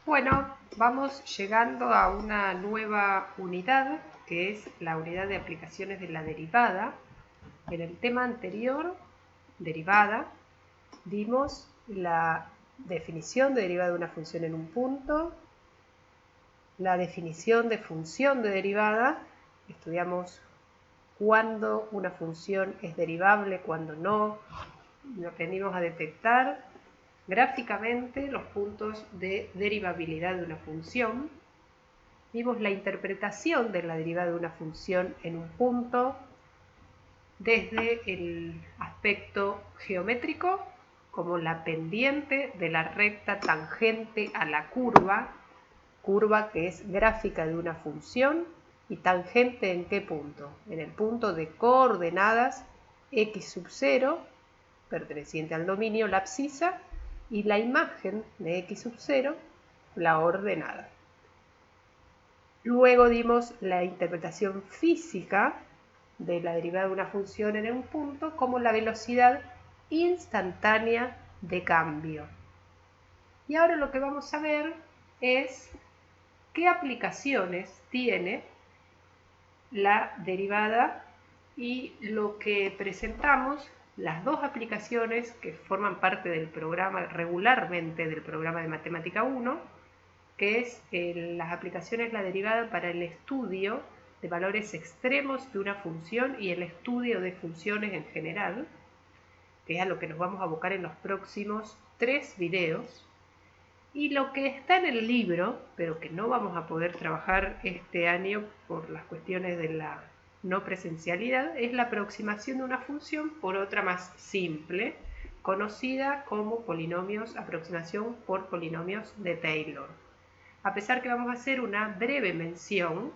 Bueno, vamos llegando a una nueva unidad, que es la unidad de aplicaciones de la derivada. En el tema anterior, derivada, dimos la definición de derivada de una función en un punto, la definición de función de derivada, estudiamos cuándo una función es derivable, cuándo no, y aprendimos a detectar gráficamente los puntos de derivabilidad de una función. Vimos la interpretación de la derivada de una función en un punto desde el aspecto geométrico, como la pendiente de la recta tangente a la curva que es gráfica de una función, y tangente ¿en qué punto? En el punto de coordenadas x sub 0, perteneciente al dominio, la abscisa, y la imagen de x sub 0, la ordenada. Luego dimos la interpretación física de la derivada de una función en un punto como la velocidad instantánea de cambio. Y ahora lo que vamos a ver es qué aplicaciones tiene la derivada y lo que presentamos, las dos aplicaciones que forman parte del programa regularmente del programa de Matemática 1, que es las aplicaciones la derivada para el estudio de valores extremos de una función y el estudio de funciones en general, que es a lo que nos vamos a abocar en los próximos 3 videos. Y lo que está en el libro, pero que no vamos a poder trabajar este año por las cuestiones de la no presencialidad, es la aproximación de una función por otra más simple, conocida como polinomios, aproximación por polinomios de Taylor. A pesar que vamos a hacer una breve mención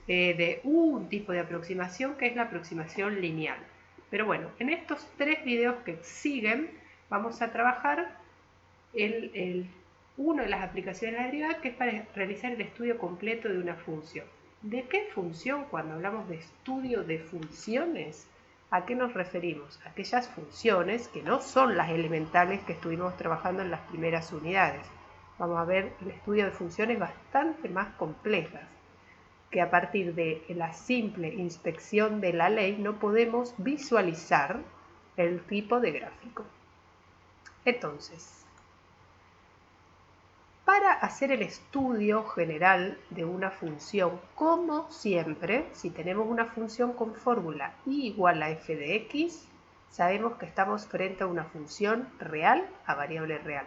de un tipo de aproximación que es la aproximación lineal. Pero bueno, en estos 3 videos que siguen vamos a trabajar una de las aplicaciones de la derivada, que es para realizar el estudio completo de una función. ¿De qué función? Cuando hablamos de estudio de funciones, ¿a qué nos referimos? Aquellas funciones que no son las elementales que estuvimos trabajando en las primeras unidades. Vamos a ver el estudio de funciones bastante más complejas, que a partir de la simple inspección de la ley no podemos visualizar el tipo de gráfico. Entonces, para hacer el estudio general de una función, como siempre, si tenemos una función con fórmula y igual a f de x, sabemos que estamos frente a una función real a variable real.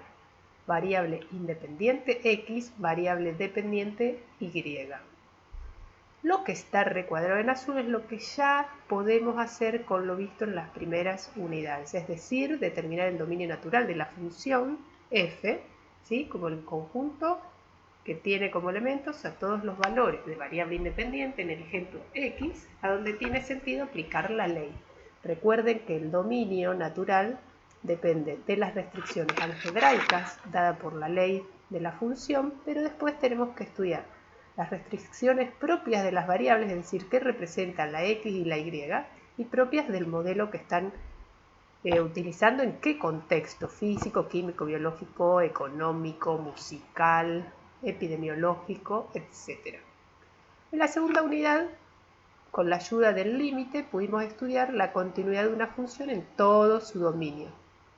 Variable independiente x, variable dependiente y. Lo que está recuadrado en azul es lo que ya podemos hacer con lo visto en las primeras unidades, es decir, determinar el dominio natural de la función f, ¿sí? Como el conjunto que tiene como elementos a todos los valores de variable independiente, en el ejemplo x, a donde tiene sentido aplicar la ley. Recuerden que el dominio natural depende de las restricciones algebraicas dadas por la ley de la función, pero después tenemos que estudiar las restricciones propias de las variables, es decir, que representan la x y la y, y propias del modelo que están utilizando en qué contexto: físico, químico, biológico, económico, musical, epidemiológico, etc. En la segunda unidad, con la ayuda del límite, pudimos estudiar la continuidad de una función en todo su dominio.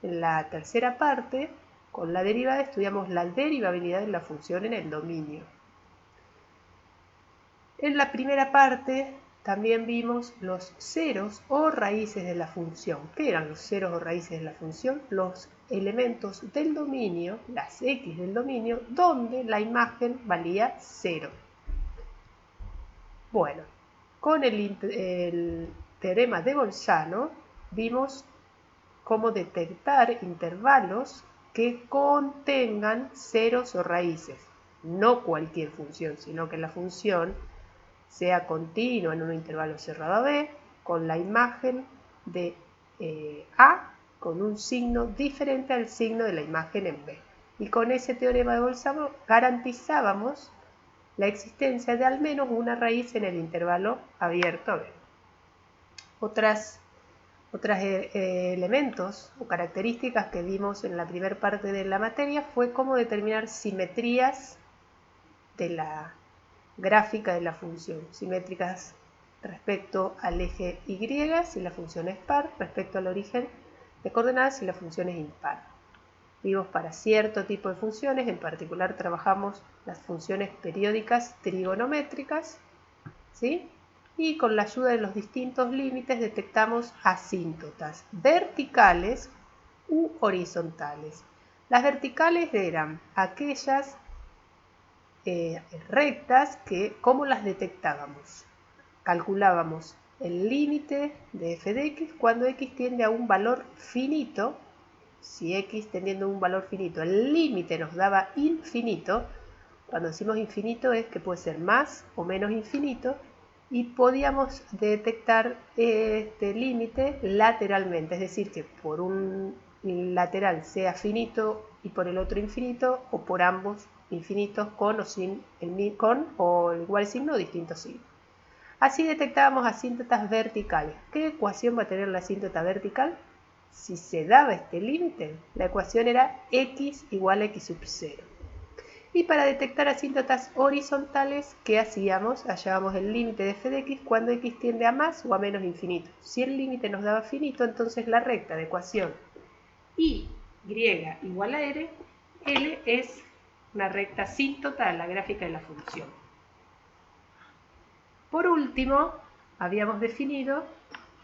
En la tercera parte, con la derivada, estudiamos la derivabilidad de la función en el dominio. En la primera parte también vimos los ceros o raíces de la función. ¿Qué eran los ceros o raíces de la función? Los elementos del dominio, las x del dominio, donde la imagen valía 0. Bueno, con el teorema de Bolzano vimos cómo detectar intervalos que contengan ceros o raíces. No cualquier función, sino que la función sea continua en un intervalo cerrado a B, con la imagen de A con un signo diferente al signo de la imagen en B. Y con ese teorema de Bolzano garantizábamos la existencia de al menos una raíz en el intervalo abierto a B. Otras Otros elementos o características que vimos en la primera parte de la materia fue cómo determinar simetrías de la gráfica de la función, simétricas respecto al eje Y si la función es par, respecto al origen de coordenadas si la función es impar. Vimos para cierto tipo de funciones, en particular trabajamos las funciones periódicas trigonométricas, ¿sí? Y con la ayuda de los distintos límites detectamos asíntotas verticales u horizontales. Las verticales eran aquellas rectas que, ¿cómo las detectábamos? Calculábamos el límite de f de x cuando x tiende a un valor finito. Si x tendiendo a un valor finito, el límite nos daba infinito. Cuando decimos infinito es que puede ser más o menos infinito, y podíamos detectar este límite lateralmente, es decir, que por un lateral sea finito y por el otro infinito, o por ambos infinitos con o sin o igual signo o distinto signo. Así detectábamos asíntotas verticales. ¿Qué ecuación va a tener la asíntota vertical? Si se daba este límite, la ecuación era x igual a x sub 0. Y para detectar asíntotas horizontales, ¿qué hacíamos? Hallábamos el límite de f de x cuando x tiende a más o a menos infinito. Si el límite nos daba finito, entonces la recta de ecuación y igual a L es una recta asíntota a la gráfica de la función. Por último, habíamos definido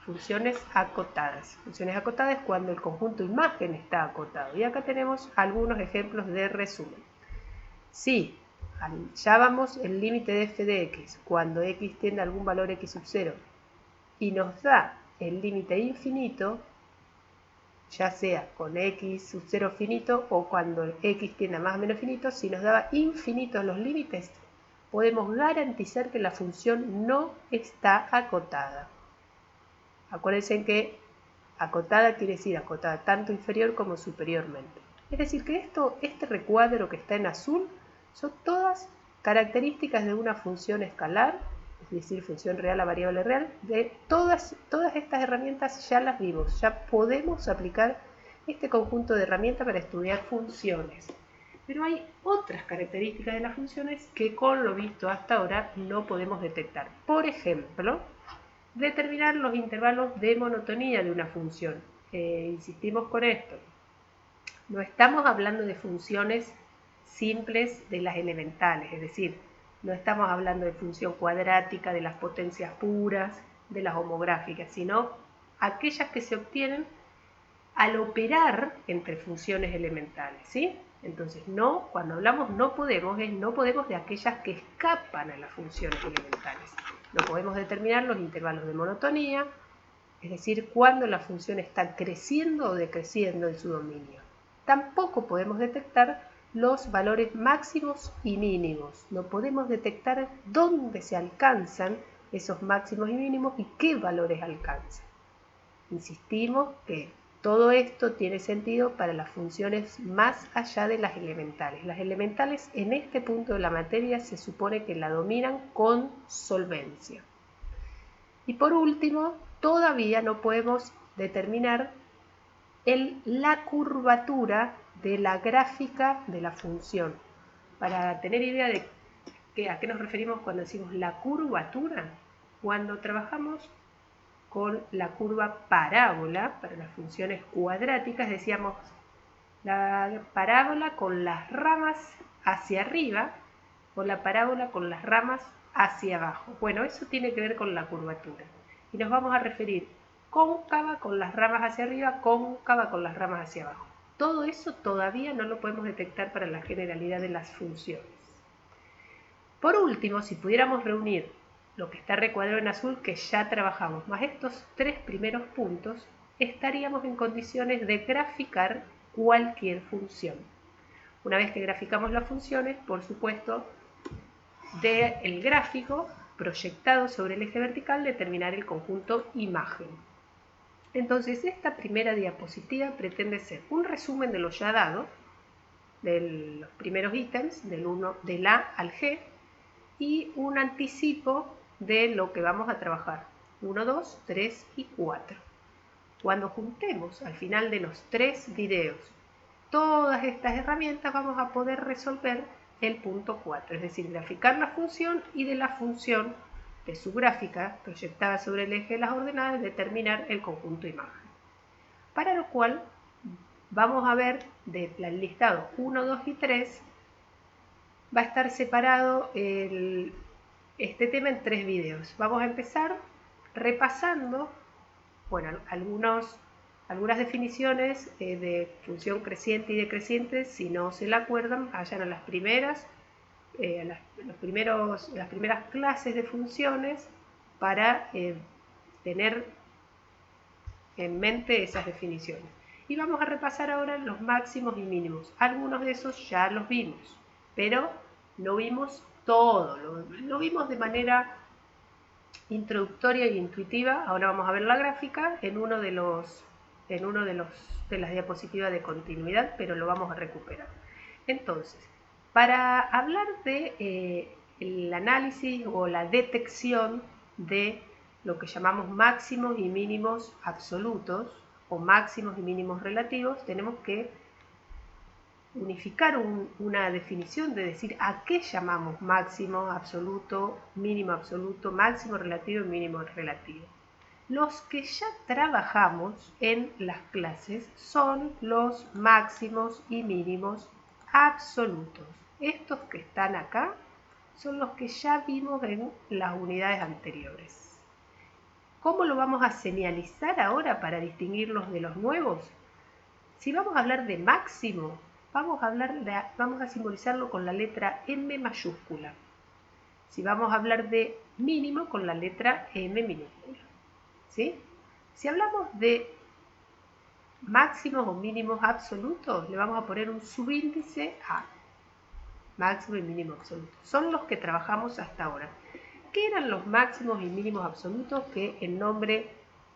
funciones acotadas. Funciones acotadas es cuando el conjunto imagen está acotado. Y acá tenemos algunos ejemplos de resumen. Si hallábamos el límite de f de x cuando x tiende a algún valor x sub 0 y nos da el límite infinito, ya sea con x sub 0 finito o cuando x tiende a más o menos finito, si nos daba infinitos los límites, podemos garantizar que la función no está acotada. Acuérdense que acotada quiere decir acotada tanto inferior como superiormente. Es decir, que este recuadro que está en azul son todas características de una función escalar, es decir, función real a variable real. De todas estas herramientas ya las vimos, ya podemos aplicar este conjunto de herramientas para estudiar funciones. Pero hay otras características de las funciones que con lo visto hasta ahora no podemos detectar. Por ejemplo, determinar los intervalos de monotonía de una función. Insistimos con esto. No estamos hablando de funciones simples de las elementales, es decir, no estamos hablando de función cuadrática, de las potencias puras, de las homográficas, sino aquellas que se obtienen al operar entre funciones elementales, ¿sí? Entonces, no, cuando hablamos no podemos de aquellas que escapan a las funciones elementales. No podemos determinar los intervalos de monotonía, es decir, cuando la función está creciendo o decreciendo en su dominio. Tampoco podemos detectar los valores máximos y mínimos. No podemos detectar dónde se alcanzan esos máximos y mínimos y qué valores alcanzan. Insistimos que todo esto tiene sentido para las funciones más allá de las elementales. Las elementales en este punto de la materia se supone que la dominan con solvencia. Y por último, todavía no podemos determinar la curvatura de la gráfica de la función. Para tener idea de a qué nos referimos cuando decimos la curvatura, cuando trabajamos con la curva parábola para las funciones cuadráticas, decíamos la parábola con las ramas hacia arriba o la parábola con las ramas hacia abajo. Bueno, eso tiene que ver con la curvatura. Y nos vamos a referir cóncava con las ramas hacia arriba, cóncava con las ramas hacia abajo. Todo eso todavía no lo podemos detectar para la generalidad de las funciones. Por último, si pudiéramos reunir lo que está recuadrado en azul, que ya trabajamos, más estos tres primeros puntos, estaríamos en condiciones de graficar cualquier función. Una vez que graficamos las funciones, por supuesto, del gráfico proyectado sobre el eje vertical, determinar el conjunto imagen. Entonces, esta primera diapositiva pretende ser un resumen de lo ya dado, de los primeros ítems, del A al G, y un anticipo de lo que vamos a trabajar, 1, 2, 3 y 4. Cuando juntemos al final de los 3 videos todas estas herramientas, vamos a poder resolver el punto 4, es decir, graficar la función y de la función de su gráfica proyectada sobre el eje de las ordenadas determinar el conjunto imagen. Para lo cual vamos a ver del listado 1, 2 y 3 va a estar separado este tema en 3 videos. Vamos a empezar repasando algunas definiciones de función creciente y decreciente. Si no se la acuerdan, vayan a las primeras clases de funciones para tener en mente esas definiciones. Y vamos a repasar ahora los máximos y mínimos. Algunos de esos ya los vimos, pero no vimos todo, lo vimos de manera introductoria e intuitiva. Ahora vamos a ver la gráfica en una de las diapositivas de continuidad, pero lo vamos a recuperar. Entonces, para hablar de el análisis o la detección de lo que llamamos máximos y mínimos absolutos o máximos y mínimos relativos, tenemos que unificar una definición de decir a qué llamamos máximo absoluto, máximo relativo y mínimo relativo. Los que ya trabajamos en las clases son los máximos y mínimos absolutos. Estos que están acá son los que ya vimos en las unidades anteriores. ¿Cómo lo vamos a señalizar ahora para distinguirlos de los nuevos? Si vamos a hablar de máximo, vamos a simbolizarlo con la letra M mayúscula. Si vamos a hablar de mínimo, con la letra M minúscula. ¿Sí? Si hablamos de máximos o mínimos absolutos, le vamos a poner un subíndice A. Máximo y mínimo absoluto. Son los que trabajamos hasta ahora. ¿Qué eran los máximos y mínimos absolutos? Que el nombre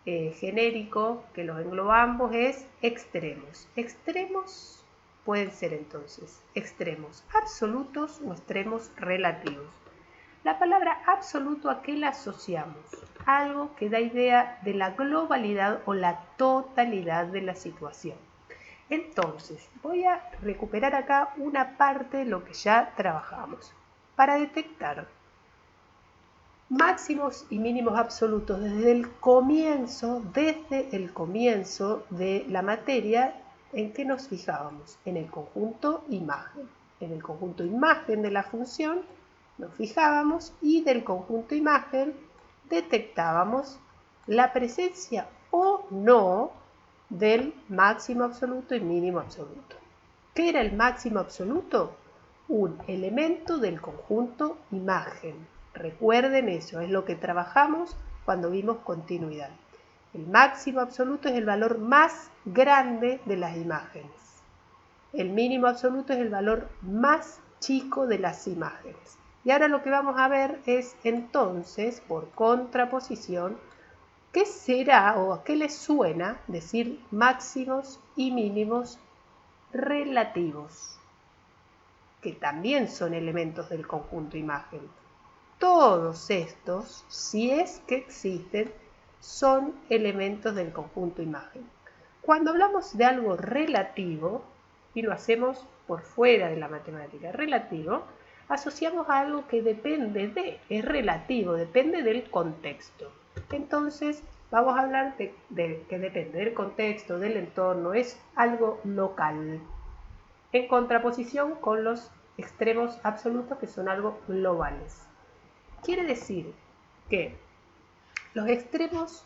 genérico que los engloba ambos es extremos. Extremos pueden ser entonces extremos absolutos o extremos relativos. La palabra absoluto, ¿a qué la asociamos? Algo que da idea de la globalidad o la totalidad de la situación. Entonces, voy a recuperar acá una parte de lo que ya trabajamos. Para detectar máximos y mínimos absolutos desde el comienzo de la materia, ¿en qué nos fijábamos? En el conjunto imagen. En el conjunto imagen de la función nos fijábamos y del conjunto imagen detectábamos la presencia o no del máximo absoluto y mínimo absoluto. ¿Qué era el máximo absoluto? Un elemento del conjunto imagen. Recuerden eso, es lo que trabajamos cuando vimos continuidad. El máximo absoluto es el valor más grande de las imágenes. El mínimo absoluto es el valor más chico de las imágenes. Y ahora lo que vamos a ver es entonces, por contraposición, ¿qué será o a qué les suena decir máximos y mínimos relativos? Que también son elementos del conjunto imagen. Todos estos, si es que existen, son elementos del conjunto imagen. Cuando hablamos de algo relativo, y lo hacemos por fuera de la matemática, relativo, asociamos a algo que es relativo, depende del contexto. Entonces, vamos a hablar de que depende del contexto, del entorno, es algo local, en contraposición con los extremos absolutos que son algo globales. Quiere decir que los extremos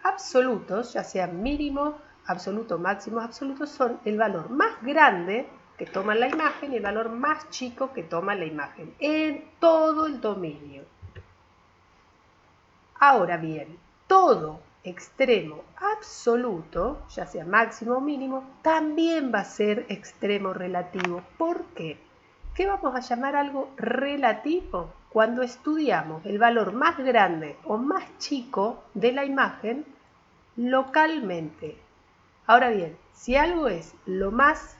absolutos, ya sean mínimos, absolutos, máximos, absolutos, son el valor más grande que toma la imagen y el valor más chico que toma la imagen en todo el dominio. Ahora bien, todo extremo absoluto, ya sea máximo o mínimo, también va a ser extremo relativo. ¿Por qué? ¿Qué vamos a llamar algo relativo? Cuando estudiamos el valor más grande o más chico de la imagen localmente. Ahora bien, si algo es lo más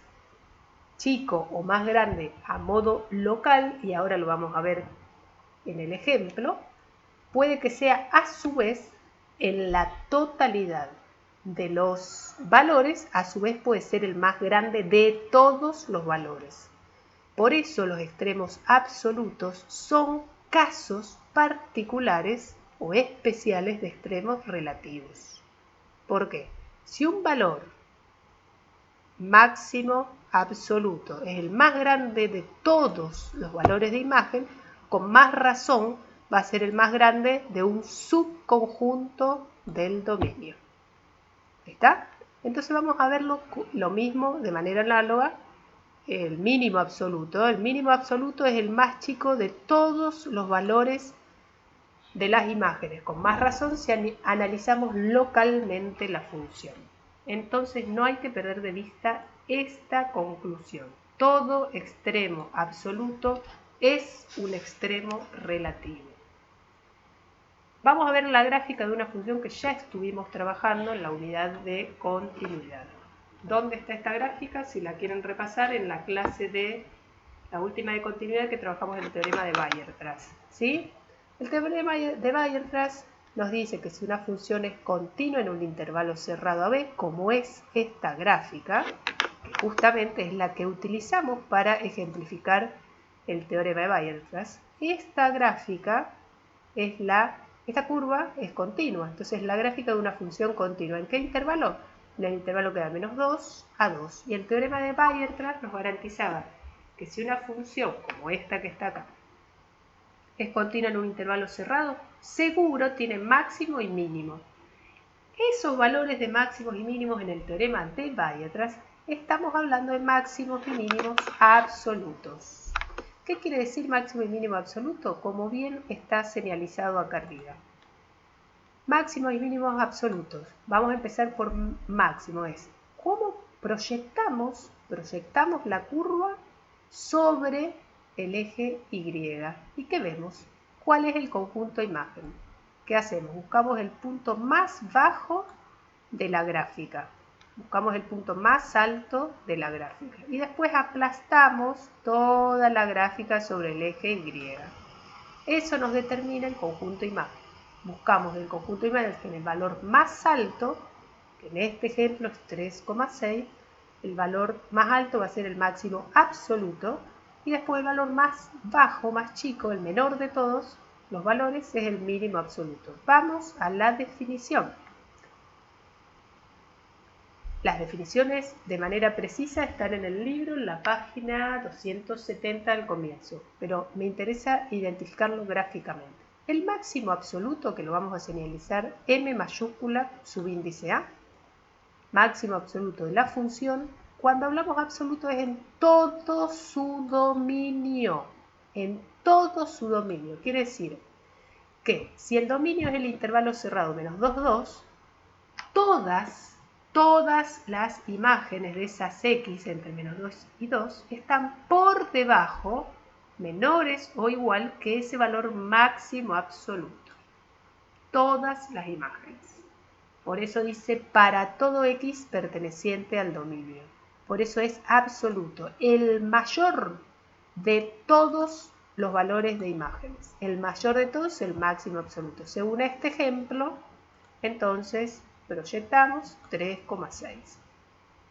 chico o más grande a modo local, y ahora lo vamos a ver en el ejemplo, puede que sea a su vez en la totalidad de los valores a su vez puede ser el más grande de todos los valores. Por eso los extremos absolutos son casos particulares o especiales de extremos relativos. ¿Por qué? Si un valor máximo absoluto es el más grande de todos los valores de imagen, con más razón va a ser el más grande de un subconjunto del dominio. ¿Está? Entonces vamos a ver lo mismo de manera análoga. El mínimo absoluto. El mínimo absoluto es el más chico de todos los valores de las imágenes. Con más razón si analizamos localmente la función. Entonces no hay que perder de vista esta conclusión. Todo extremo absoluto es un extremo relativo. Vamos a ver la gráfica de una función que ya estuvimos trabajando en la unidad de continuidad. ¿Dónde está esta gráfica? Si la quieren repasar, en la clase de la última de continuidad que trabajamos en el teorema de Weierstrass. ¿Sí? El teorema de Weierstrass nos dice que si una función es continua en un intervalo cerrado a b, como es esta gráfica, que justamente es la que utilizamos para ejemplificar el teorema de Weierstrass, esta gráfica es esta curva es continua, entonces la gráfica de una función continua. ¿En qué intervalo? En el intervalo que da menos 2 a 2. Y el teorema de Weierstrass nos garantizaba que si una función, como esta que está acá, es continua en un intervalo cerrado, seguro tiene máximo y mínimo. Esos valores de máximos y mínimos en el teorema de Weierstrass, estamos hablando de máximos y mínimos absolutos. ¿Qué quiere decir máximo y mínimo absoluto? Como bien está señalizado acá arriba. Máximos y mínimos absolutos. Vamos a empezar por máximo. Es cómo proyectamos la curva sobre el eje Y. ¿Y qué vemos? ¿Cuál es el conjunto imagen? ¿Qué hacemos? Buscamos el punto más bajo de la gráfica. Buscamos el punto más alto de la gráfica y después aplastamos toda la gráfica sobre el eje Y. Eso nos determina el conjunto imagen. Buscamos el conjunto imagen en el valor más alto, que en este ejemplo es 3,6. El valor más alto va a ser el máximo absoluto y después el valor más bajo, más chico, el menor de todos los valores es el mínimo absoluto. Vamos a la definición. Las definiciones de manera precisa están en el libro, en la página 270 al comienzo, pero me interesa identificarlo gráficamente. El máximo absoluto, que lo vamos a señalizar M mayúscula subíndice A, máximo absoluto de la función, cuando hablamos absoluto es en todo su dominio, en todo su dominio. Quiere decir que si el dominio es el intervalo cerrado menos 2, 2, todas las imágenes de esas X entre menos 2 y 2 están por debajo, menores o igual que ese valor máximo absoluto. Todas las imágenes. Por eso dice para todo X perteneciente al dominio. Por eso es absoluto. El mayor de todos los valores de imágenes. El mayor de todos es el máximo absoluto. Según este ejemplo, entonces proyectamos 3,6.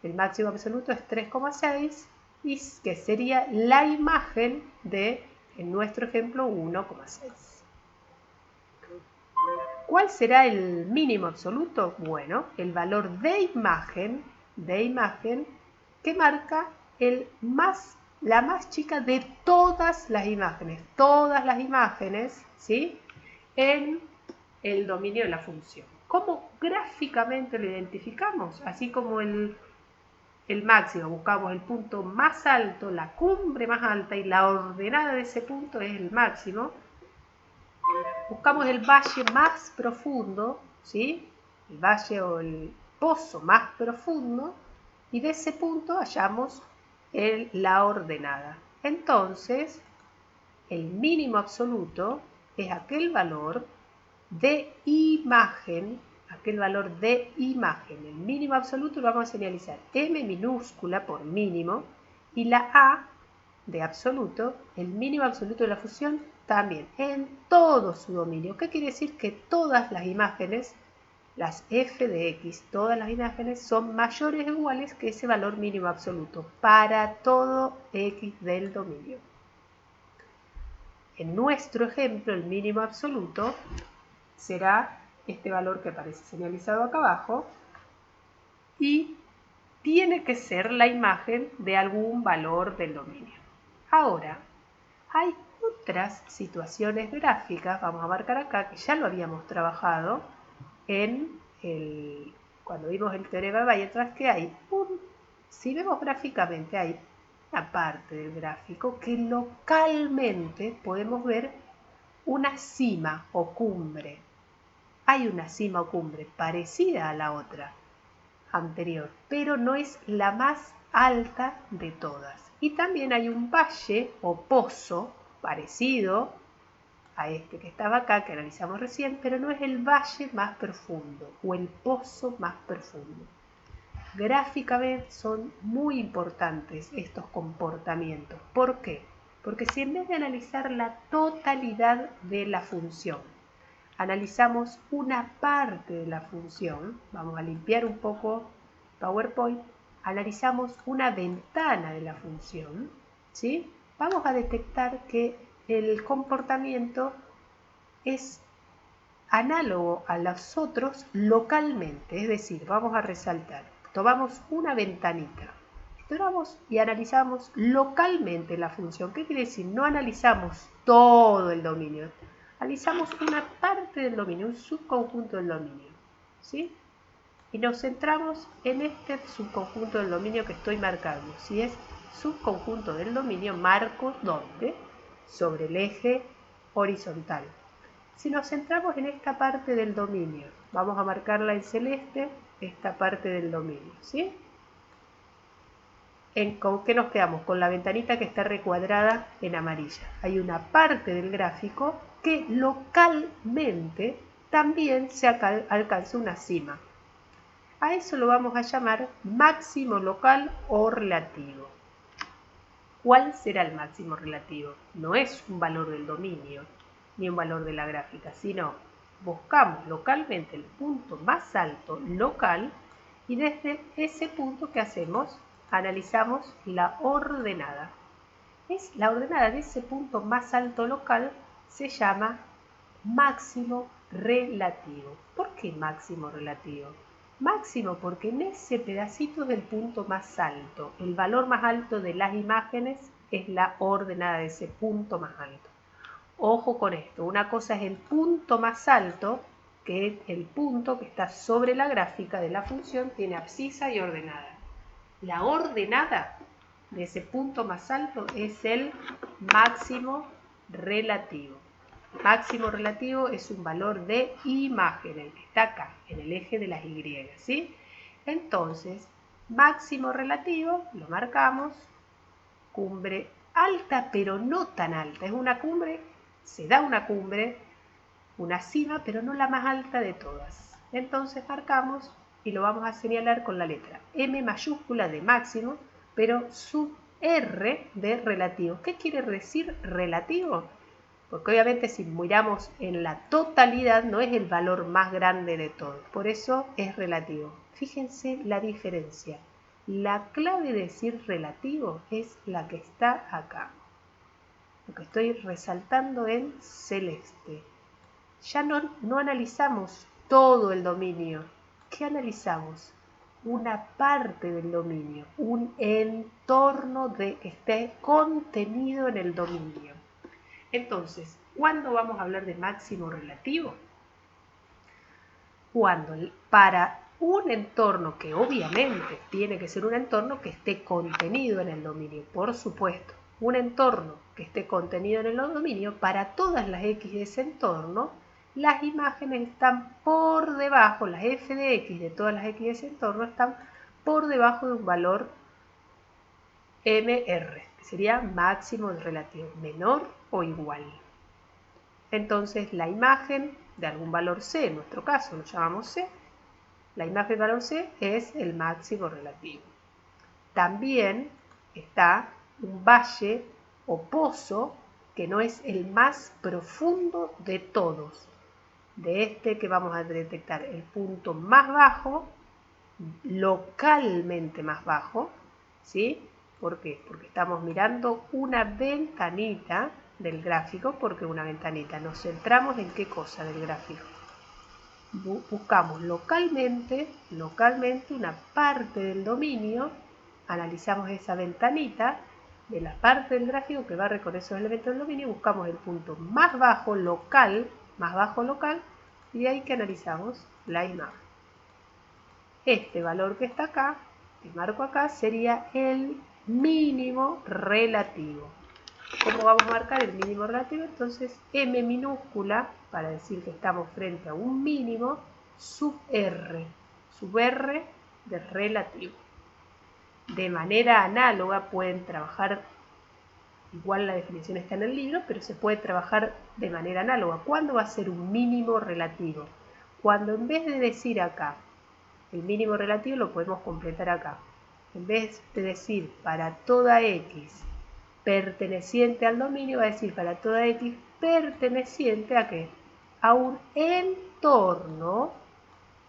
El máximo absoluto es 3,6 y que sería la imagen de, en nuestro ejemplo, 1,6. ¿Cuál será el mínimo absoluto? Bueno, el valor de imagen que marca la más chica de todas las imágenes, ¿sí? En el dominio de la función. ¿Cómo gráficamente lo identificamos? Así como el máximo, buscamos el punto más alto, la cumbre más alta y la ordenada de ese punto es el máximo. Buscamos el valle más profundo, ¿sí? El valle o el pozo más profundo y de ese punto hallamos la ordenada. Entonces, el mínimo absoluto es aquel valor de imagen, el mínimo absoluto lo vamos a señalizar M minúscula por mínimo y la A de absoluto, el mínimo absoluto de la función también, en todo su dominio. ¿Qué quiere decir? Que todas las imágenes las f de x, todas las imágenes, son mayores o iguales que ese valor mínimo absoluto para todo x del dominio. En nuestro ejemplo, el mínimo absoluto será este valor que aparece señalizado acá abajo y tiene que ser la imagen de algún valor del dominio. Ahora, hay otras situaciones gráficas, vamos a marcar acá, que ya lo habíamos trabajado cuando vimos el teorema de Weierstrass, que hay si vemos gráficamente, hay una parte del gráfico que localmente podemos ver una cima o cumbre. Hay una cima o cumbre parecida a la otra anterior, pero no es la más alta de todas. Y también hay un valle o pozo parecido a este que estaba acá, que analizamos recién, pero no es el valle más profundo o el pozo más profundo. Gráficamente son muy importantes estos comportamientos. ¿Por qué? Porque si en vez de analizar la totalidad de la función, analizamos una parte de la función, vamos a limpiar un poco PowerPoint, analizamos una ventana de la función, ¿sí? Vamos a detectar que el comportamiento es análogo a los otros localmente, es decir, vamos a resaltar, tomamos una ventanita, exploramos y analizamos localmente la función. ¿Qué quiere decir? No analizamos todo el dominio, analizamos una parte del dominio, un subconjunto del dominio, ¿sí? Y nos centramos en este subconjunto del dominio que estoy marcando. Si es subconjunto del dominio, marco ¿dónde? Sobre el eje horizontal. Si nos centramos en esta parte del dominio, vamos a marcarla en celeste, esta parte del dominio, ¿sí? ¿Con qué nos quedamos? Con la ventanita que está recuadrada en amarilla. Hay una parte del gráfico que localmente también se alcanza una cima. A eso lo vamos a llamar máximo local o relativo. ¿Cuál será el máximo relativo? No es un valor del dominio ni un valor de la gráfica, sino buscamos localmente el punto más alto local y desde ese punto, ¿qué hacemos? Analizamos la ordenada. La ordenada de ese punto más alto local se llama máximo relativo. ¿Por qué máximo relativo? Máximo porque en ese pedacito del punto más alto, el valor más alto de las imágenes es la ordenada de ese punto más alto. Ojo con esto, una cosa es el punto más alto, que es el punto que está sobre la gráfica de la función, tiene abscisa y ordenada. La ordenada de ese punto más alto es el máximo relativo. Máximo relativo es un valor de imagen, el que está acá, en el eje de las Y, ¿sí? Entonces, máximo relativo, lo marcamos, cumbre alta, pero no tan alta. Es una cumbre, se da una cumbre, una cima, pero no la más alta de todas. Entonces marcamos y lo vamos a señalar con la letra M mayúscula de máximo, pero sub R de relativo. ¿Qué quiere decir relativo? Porque obviamente si miramos en la totalidad no es el valor más grande de todos, por eso es relativo. Fíjense la diferencia. La clave de decir relativo es la que está acá, lo que estoy resaltando en celeste. Ya no analizamos todo el dominio. ¿Qué analizamos? Una parte del dominio, un entorno que esté contenido en el dominio. Entonces, ¿cuándo vamos a hablar de máximo relativo? Cuando para un entorno que obviamente tiene que ser un entorno que esté contenido en el dominio, por supuesto, un entorno que esté contenido en el dominio, para todas las X de ese entorno, las imágenes están por debajo, las f de x de todas las X de ese entorno están por debajo de un valor MR, que sería máximo relativo, menor o igual. Entonces la imagen de algún valor C, en nuestro caso lo llamamos C, la imagen de valor C es el máximo relativo. También está un valle o pozo que no es el más profundo de todos. de este que vamos a detectar el punto más bajo, localmente más bajo, ¿sí? ¿Por qué? Porque estamos mirando una ventanita del gráfico, porque una ventanita. Nos centramos en qué cosa del gráfico. Buscamos localmente una parte del dominio, analizamos esa ventanita de la parte del gráfico que barre con esos elementos del dominio, buscamos el punto más bajo local, y de ahí que analizamos la imagen. Este valor que está acá, que marco acá, sería el mínimo relativo. ¿Cómo vamos a marcar el mínimo relativo? Entonces, M minúscula, para decir que estamos frente a un mínimo, sub R de relativo. De manera análoga pueden trabajar, igual la definición está en el libro, pero se puede trabajar de manera análoga. ¿Cuándo va a ser un mínimo relativo? Cuando en vez de decir acá, el mínimo relativo lo podemos completar acá. En vez de decir para toda X perteneciente al dominio, va a decir para toda X perteneciente a ¿qué? A un entorno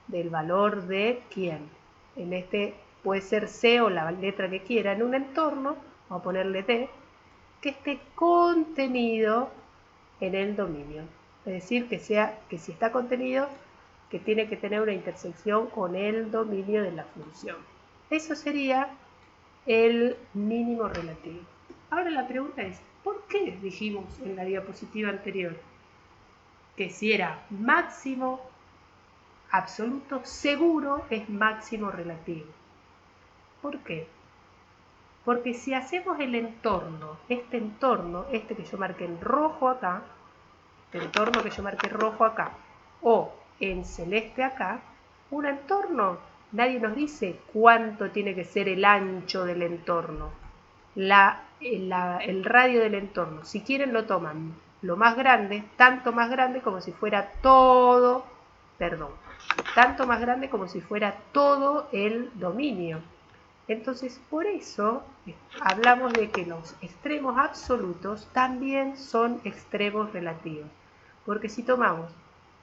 del valor de quién. En este puede ser C o la letra que quiera. En un entorno, vamos a ponerle T, que esté contenido en el dominio. Es decir, que si está contenido, que tiene que tener una intersección con el dominio de la función. Eso sería el mínimo relativo. Ahora la pregunta es, ¿por qué dijimos en la diapositiva anterior que si era máximo absoluto seguro es máximo relativo? ¿Por qué? Porque si hacemos el entorno, este que yo marqué en rojo acá, este entorno que yo marqué rojo acá, o en celeste acá, un entorno, nadie nos dice cuánto tiene que ser el ancho del entorno, el radio del entorno. Si quieren lo toman lo más grande, tanto más grande como si fuera todo, tanto más grande como si fuera todo el dominio. Entonces, por eso hablamos de que los extremos absolutos también son extremos relativos. Porque si tomamos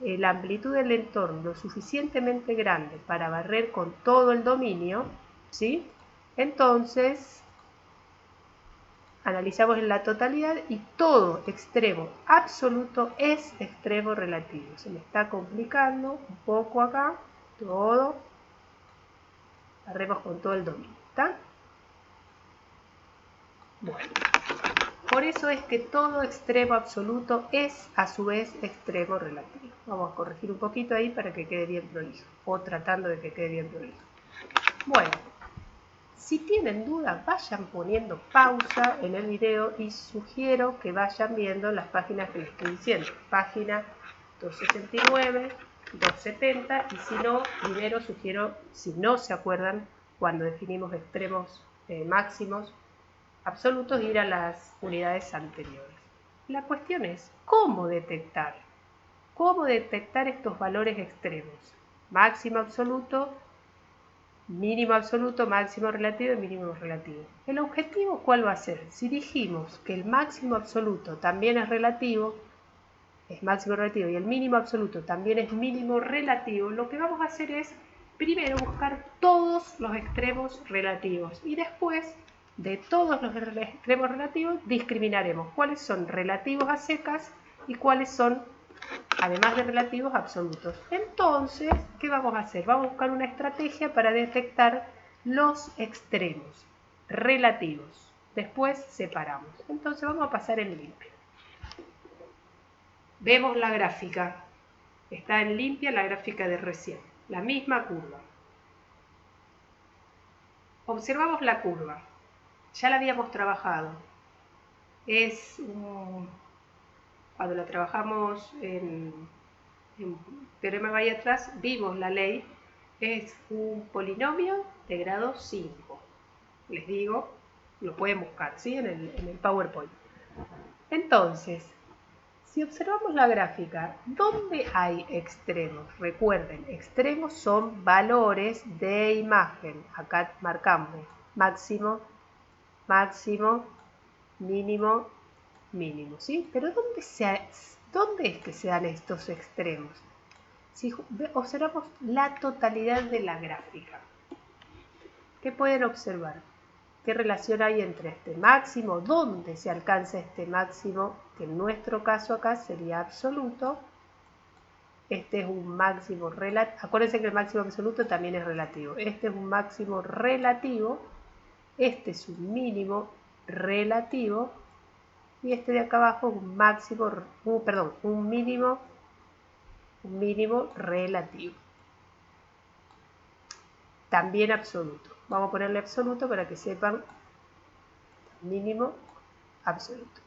la amplitud del entorno lo suficientemente grande para barrer con todo el dominio, ¿sí? Entonces, analizamos en la totalidad y todo extremo absoluto es extremo relativo. Se me está complicando un poco acá, todo. Barremos con todo el dominio, ¿está? Bueno, por eso es que todo extremo absoluto es a su vez extremo relativo. Vamos a corregir un poquito ahí para que quede bien prolijo, o tratando de que quede bien prolijo. Bueno, si tienen dudas, vayan poniendo pausa en el video y sugiero que vayan viendo las páginas que les estoy diciendo. Página 269, 270, y si no, primero sugiero, si no se acuerdan, cuando definimos extremos máximos absolutos, ir a las unidades anteriores. La cuestión es, ¿cómo detectar? ¿Cómo detectar estos valores extremos? Máximo absoluto, mínimo absoluto, máximo relativo y mínimo relativo. ¿El objetivo cuál va a ser? Si dijimos que el máximo absoluto también es relativo, es máximo relativo, y el mínimo absoluto también es mínimo relativo, lo que vamos a hacer es primero buscar todos los extremos relativos y después de todos los extremos relativos discriminaremos cuáles son relativos a secas y cuáles son, además de relativos, absolutos. Entonces, ¿qué vamos a hacer? Vamos a buscar una estrategia para detectar los extremos relativos. Después separamos. Entonces vamos a pasar en limpio. Vemos la gráfica. Está en limpia la gráfica de recién. La misma curva. Observamos la curva. Ya la habíamos trabajado. Cuando la trabajamos en Teorema Bahía atrás, vimos la ley. Es un polinomio de grado 5. Les digo, lo pueden buscar, ¿sí? en el PowerPoint. Entonces, si observamos la gráfica, ¿dónde hay extremos? Recuerden, extremos son valores de imagen. Acá marcamos máximo, máximo, mínimo, mínimo, ¿sí? Pero ¿dónde es que se dan estos extremos? Si observamos la totalidad de la gráfica, ¿qué pueden observar? ¿Qué relación hay entre este máximo? ¿Dónde se alcanza este máximo? Que en nuestro caso acá sería absoluto. Este es un máximo relativo. Acuérdense que el máximo absoluto también es relativo. Este es un máximo relativo. Este es un mínimo relativo. Y este de acá abajo es un máximo, un mínimo relativo. También absoluto. Vamos a ponerle absoluto para que sepan mínimo absoluto.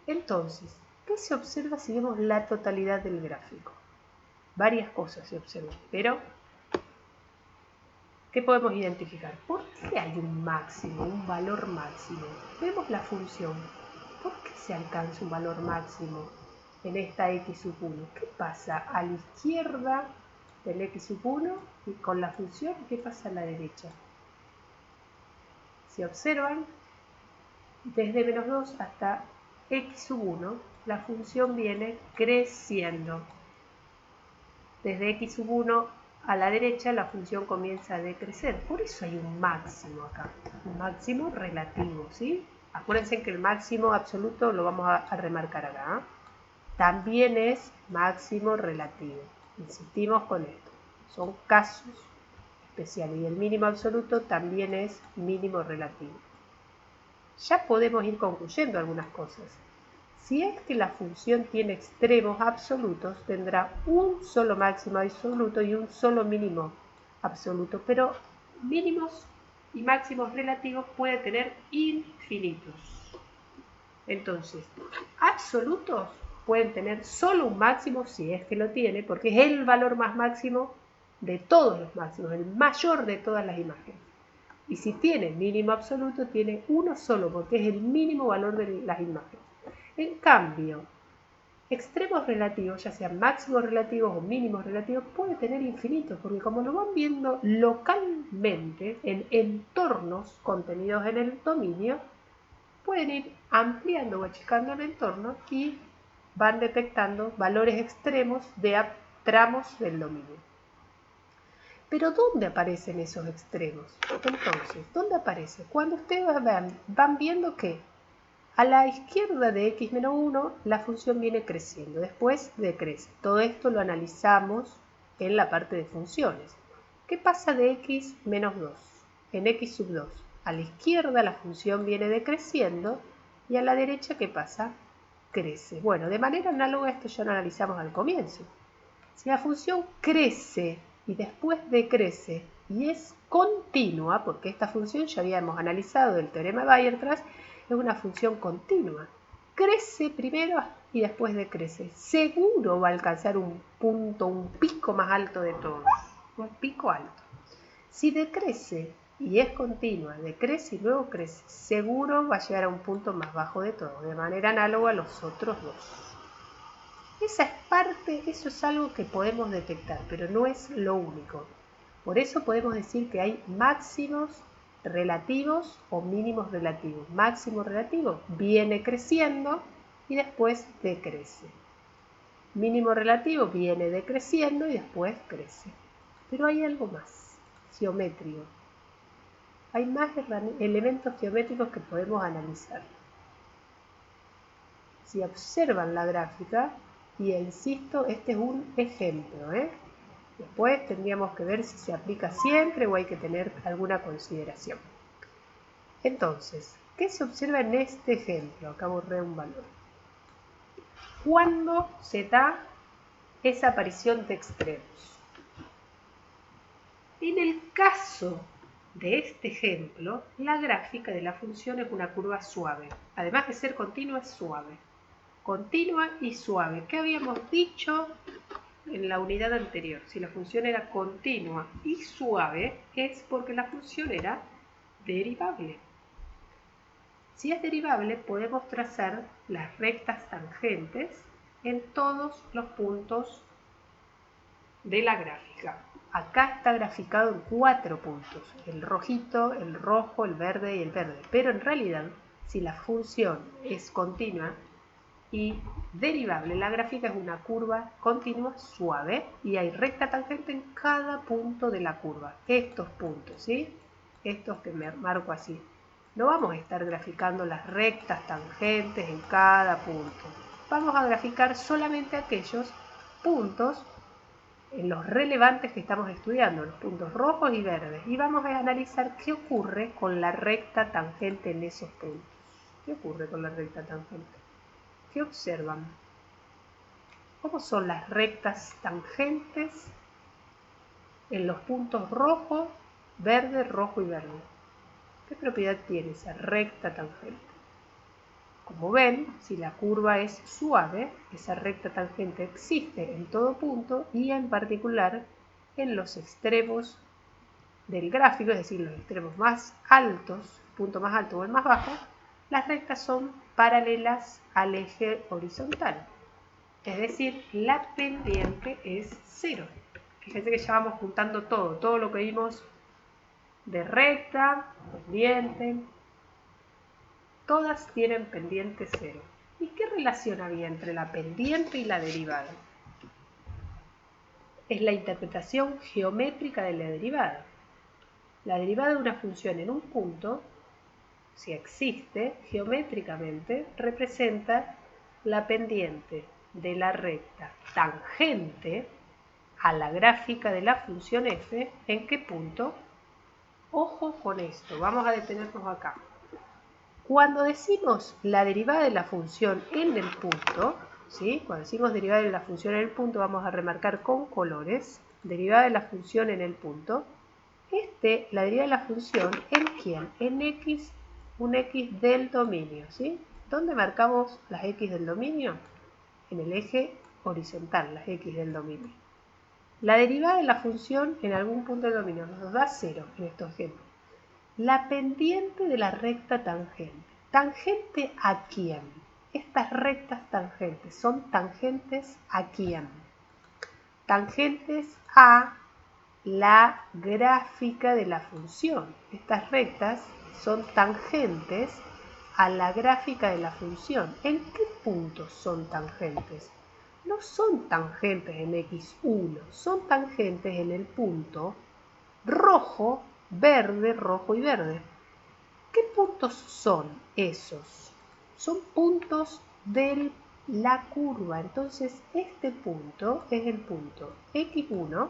Entonces, ¿qué se observa si vemos la totalidad del gráfico? Varias cosas se observan, pero ¿qué podemos identificar? ¿Por qué hay un máximo, un valor máximo? Vemos la función. ¿Por qué se alcanza un valor máximo en esta x sub 1? ¿Qué pasa a la izquierda del x sub 1 y con la función? ¿Qué pasa a la derecha? Si observan, desde menos 2 hasta x sub 1, la función viene creciendo. Desde x sub 1 a la derecha la función comienza a decrecer. Por eso hay un máximo acá, un máximo relativo, ¿sí? Acuérdense que el máximo absoluto lo vamos a remarcar acá. También es máximo relativo. Insistimos con esto. Son casos especiales. Y el mínimo absoluto también es mínimo relativo. Ya podemos ir concluyendo algunas cosas. Si es que la función tiene extremos absolutos, tendrá un solo máximo absoluto y un solo mínimo absoluto, pero mínimos y máximos relativos puede tener infinitos. Entonces, absolutos pueden tener solo un máximo, si es que lo tiene, porque es el valor más máximo de todos los máximos, el mayor de todas las imágenes. Y si tiene mínimo absoluto, tiene uno solo, porque es el mínimo valor de las imágenes. En cambio, extremos relativos, ya sean máximos relativos o mínimos relativos, puede tener infinitos, porque como lo van viendo localmente en entornos contenidos en el dominio, pueden ir ampliando o achicando el entorno y van detectando valores extremos de tramos del dominio. Pero ¿dónde aparecen esos extremos? Entonces, ¿dónde aparece? Cuando ustedes van viendo que a la izquierda de x menos 1 la función viene creciendo, después decrece. Todo esto lo analizamos en la parte de funciones. ¿Qué pasa de x menos 2? En x sub 2. A la izquierda la función viene decreciendo y a la derecha ¿qué pasa? Crece. Bueno, de manera análoga a esto ya lo analizamos al comienzo. Si la función crece y después decrece y es continua, porque esta función ya habíamos analizado del teorema de Weierstrass, es una función continua. Crece primero y después decrece. Seguro va a alcanzar un punto, un pico más alto de todos. Un pico alto. Si decrece y es continua, decrece y luego crece, seguro va a llegar a un punto más bajo de todos, de manera análoga a los otros dos. Esa es parte, eso es algo que podemos detectar, pero no es lo único. Por eso podemos decir que hay máximos relativos o mínimos relativos. Máximo relativo viene creciendo y después decrece. Mínimo relativo viene decreciendo y después crece. Pero hay algo más, geométrico. Hay más elementos geométricos que podemos analizar. Si observan la gráfica, y insisto, este es un ejemplo, Después tendríamos que ver si se aplica siempre o hay que tener alguna consideración. Entonces, ¿qué se observa en este ejemplo? Acá borré un valor. ¿Cuándo se da esa aparición de extremos? En el caso de este ejemplo, la gráfica de la función es una curva suave. Además de ser continua, es suave. Continua y suave. ¿Qué habíamos dicho en la unidad anterior? Si la función era continua y suave, es porque la función era derivable. Si es derivable, podemos trazar las rectas tangentes en todos los puntos de la gráfica. Acá está graficado en 4 puntos, el rojito, el rojo, el verde y el verde. Pero en realidad, si la función es continua, y derivable. La gráfica es una curva continua suave y hay recta tangente en cada punto de la curva. Estos puntos, ¿sí? Estos que me marco así. No vamos a estar graficando las rectas tangentes en cada punto. Vamos a graficar solamente aquellos puntos en los relevantes que estamos estudiando, los puntos rojos y verdes. Y vamos a analizar qué ocurre con la recta tangente en esos puntos. ¿Qué ocurre con la recta tangente? ¿Qué observan? ¿Cómo son las rectas tangentes en los puntos rojo, verde, rojo y verde? ¿Qué propiedad tiene esa recta tangente? Como ven, si la curva es suave, esa recta tangente existe en todo punto y en particular en los extremos del gráfico, es decir, los extremos más altos, punto más alto o el más bajo, las rectas son paralelas al eje horizontal. Es decir, la pendiente es 0. Fíjense que ya vamos juntando todo lo que vimos de recta, pendiente, todas tienen pendiente 0. ¿Y qué relación había entre la pendiente y la derivada? Es la interpretación geométrica de la derivada. La derivada de una función en un punto, si existe, geométricamente representa la pendiente de la recta tangente a la gráfica de la función f. ¿En qué punto? Ojo con esto, vamos a detenernos acá. Cuando decimos la derivada de la función en el punto, ¿sí? Cuando decimos derivada de la función en el punto, vamos a remarcar con colores, derivada de la función en el punto. La derivada de la función, ¿en quién? En x, un x del dominio, ¿sí? ¿Dónde marcamos las x del dominio? En el eje horizontal, las x del dominio. La derivada de la función en algún punto del dominio nos da 0 en estos ejemplos. La pendiente de la recta tangente. ¿Tangente a quién? Estas rectas tangentes son tangentes a quién? Tangentes a la gráfica de la función. Estas rectas son tangentes a la gráfica de la función. ¿En qué puntos son tangentes? No son tangentes en x1, son tangentes en el punto rojo, verde, rojo y verde. ¿Qué puntos son esos? Son puntos de la curva. Entonces, este punto es el punto x1,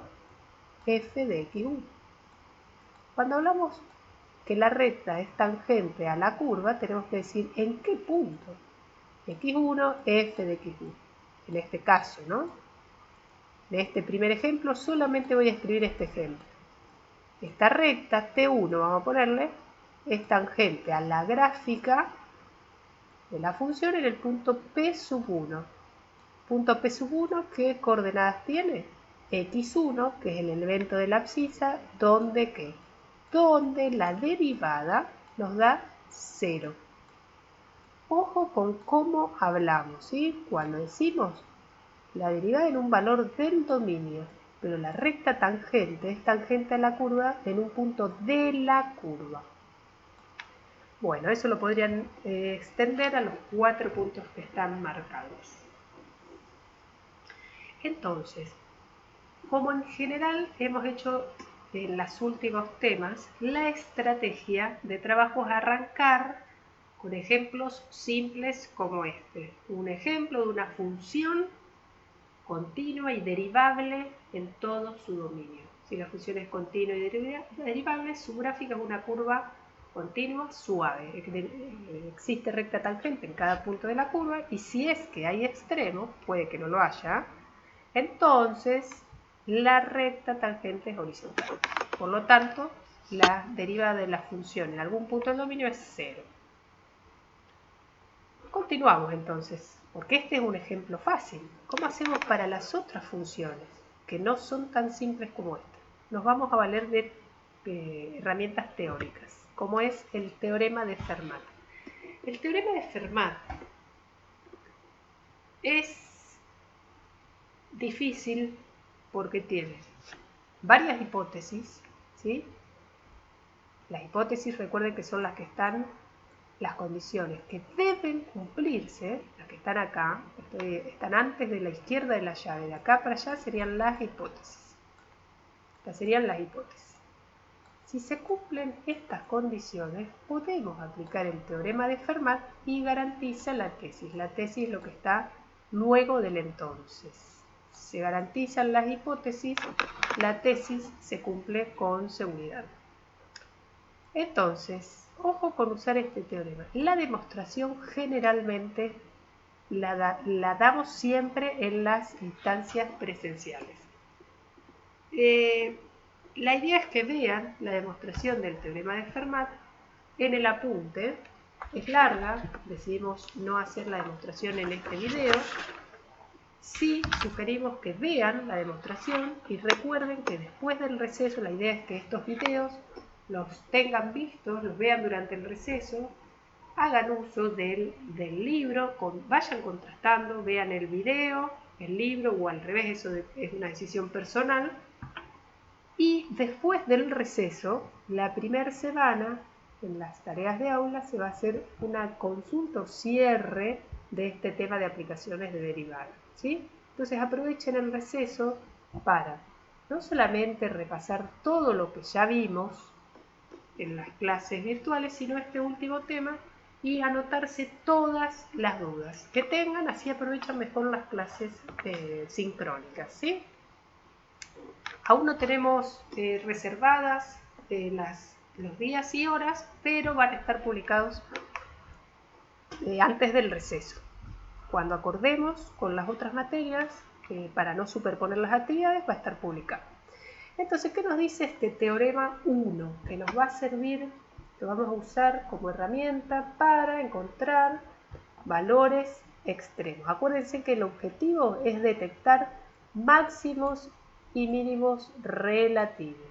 f de x1. Cuando hablamos que la recta es tangente a la curva, tenemos que decir en qué punto. x1, f de x1. En este caso, ¿no? En este primer ejemplo solamente voy a escribir este ejemplo. Esta recta T1, vamos a ponerle, es tangente a la gráfica de la función en el punto P sub 1. Punto P sub 1, ¿qué coordenadas tiene? x1, que es el elemento de la abscisa, donde ¿qué? Donde la derivada nos da 0. Ojo con cómo hablamos, ¿sí? Cuando decimos la derivada en un valor del dominio, pero la recta tangente es tangente a la curva en un punto de la curva. Bueno, eso lo podrían extender a los 4 puntos que están marcados. Entonces, como en general hemos hecho en los últimos temas, la estrategia de trabajo es arrancar con ejemplos simples como este. Un ejemplo de una función continua y derivable en todo su dominio. Si la función es continua y derivable, su gráfica es una curva continua suave. Existe recta tangente en cada punto de la curva y si es que hay extremos, puede que no lo haya, entonces la recta tangente es horizontal. Por lo tanto, la derivada de la función en algún punto del dominio es 0. Continuamos entonces, porque este es un ejemplo fácil. ¿Cómo hacemos para las otras funciones que no son tan simples como esta? Nos vamos a valer de herramientas teóricas, como es el teorema de Fermat. El teorema de Fermat es difícil porque tiene varias hipótesis, ¿sí? Las hipótesis, recuerden que son las que están, las condiciones que deben cumplirse, las que están acá, están antes de la izquierda de la llave. De acá para allá serían las hipótesis. Estas serían las hipótesis. Si se cumplen estas condiciones, podemos aplicar el teorema de Fermat y garantiza la tesis. La tesis es lo que está luego del entonces. Se garantizan las hipótesis, la tesis se cumple con seguridad. Entonces, ojo con usar este teorema. La demostración generalmente la damos siempre en las instancias presenciales. La idea es que vean la demostración del teorema de Fermat en el apunte. Es larga, decidimos no hacer la demostración en este video. Sí, sugerimos que vean la demostración y recuerden que después del receso la idea es que estos videos los tengan vistos, los vean durante el receso, hagan uso del libro, vayan contrastando, vean el video, el libro o al revés, eso es una decisión personal. Y después del receso, la primera semana, en las tareas de aula, se va a hacer una consulta o cierre de este tema de aplicaciones de derivada, ¿sí? Entonces aprovechen el receso para no solamente repasar todo lo que ya vimos en las clases virtuales, sino este último tema y anotarse todas las dudas que tengan, así aprovechan mejor las clases sincrónicas, ¿sí? Aún no tenemos reservadas los días y horas, pero van a estar publicados antes del receso. Cuando acordemos con las otras materias, para no superponer las actividades, va a estar publicado. Entonces, ¿qué nos dice este teorema 1? Que nos va a servir, lo vamos a usar como herramienta para encontrar valores extremos. Acuérdense que el objetivo es detectar máximos y mínimos relativos.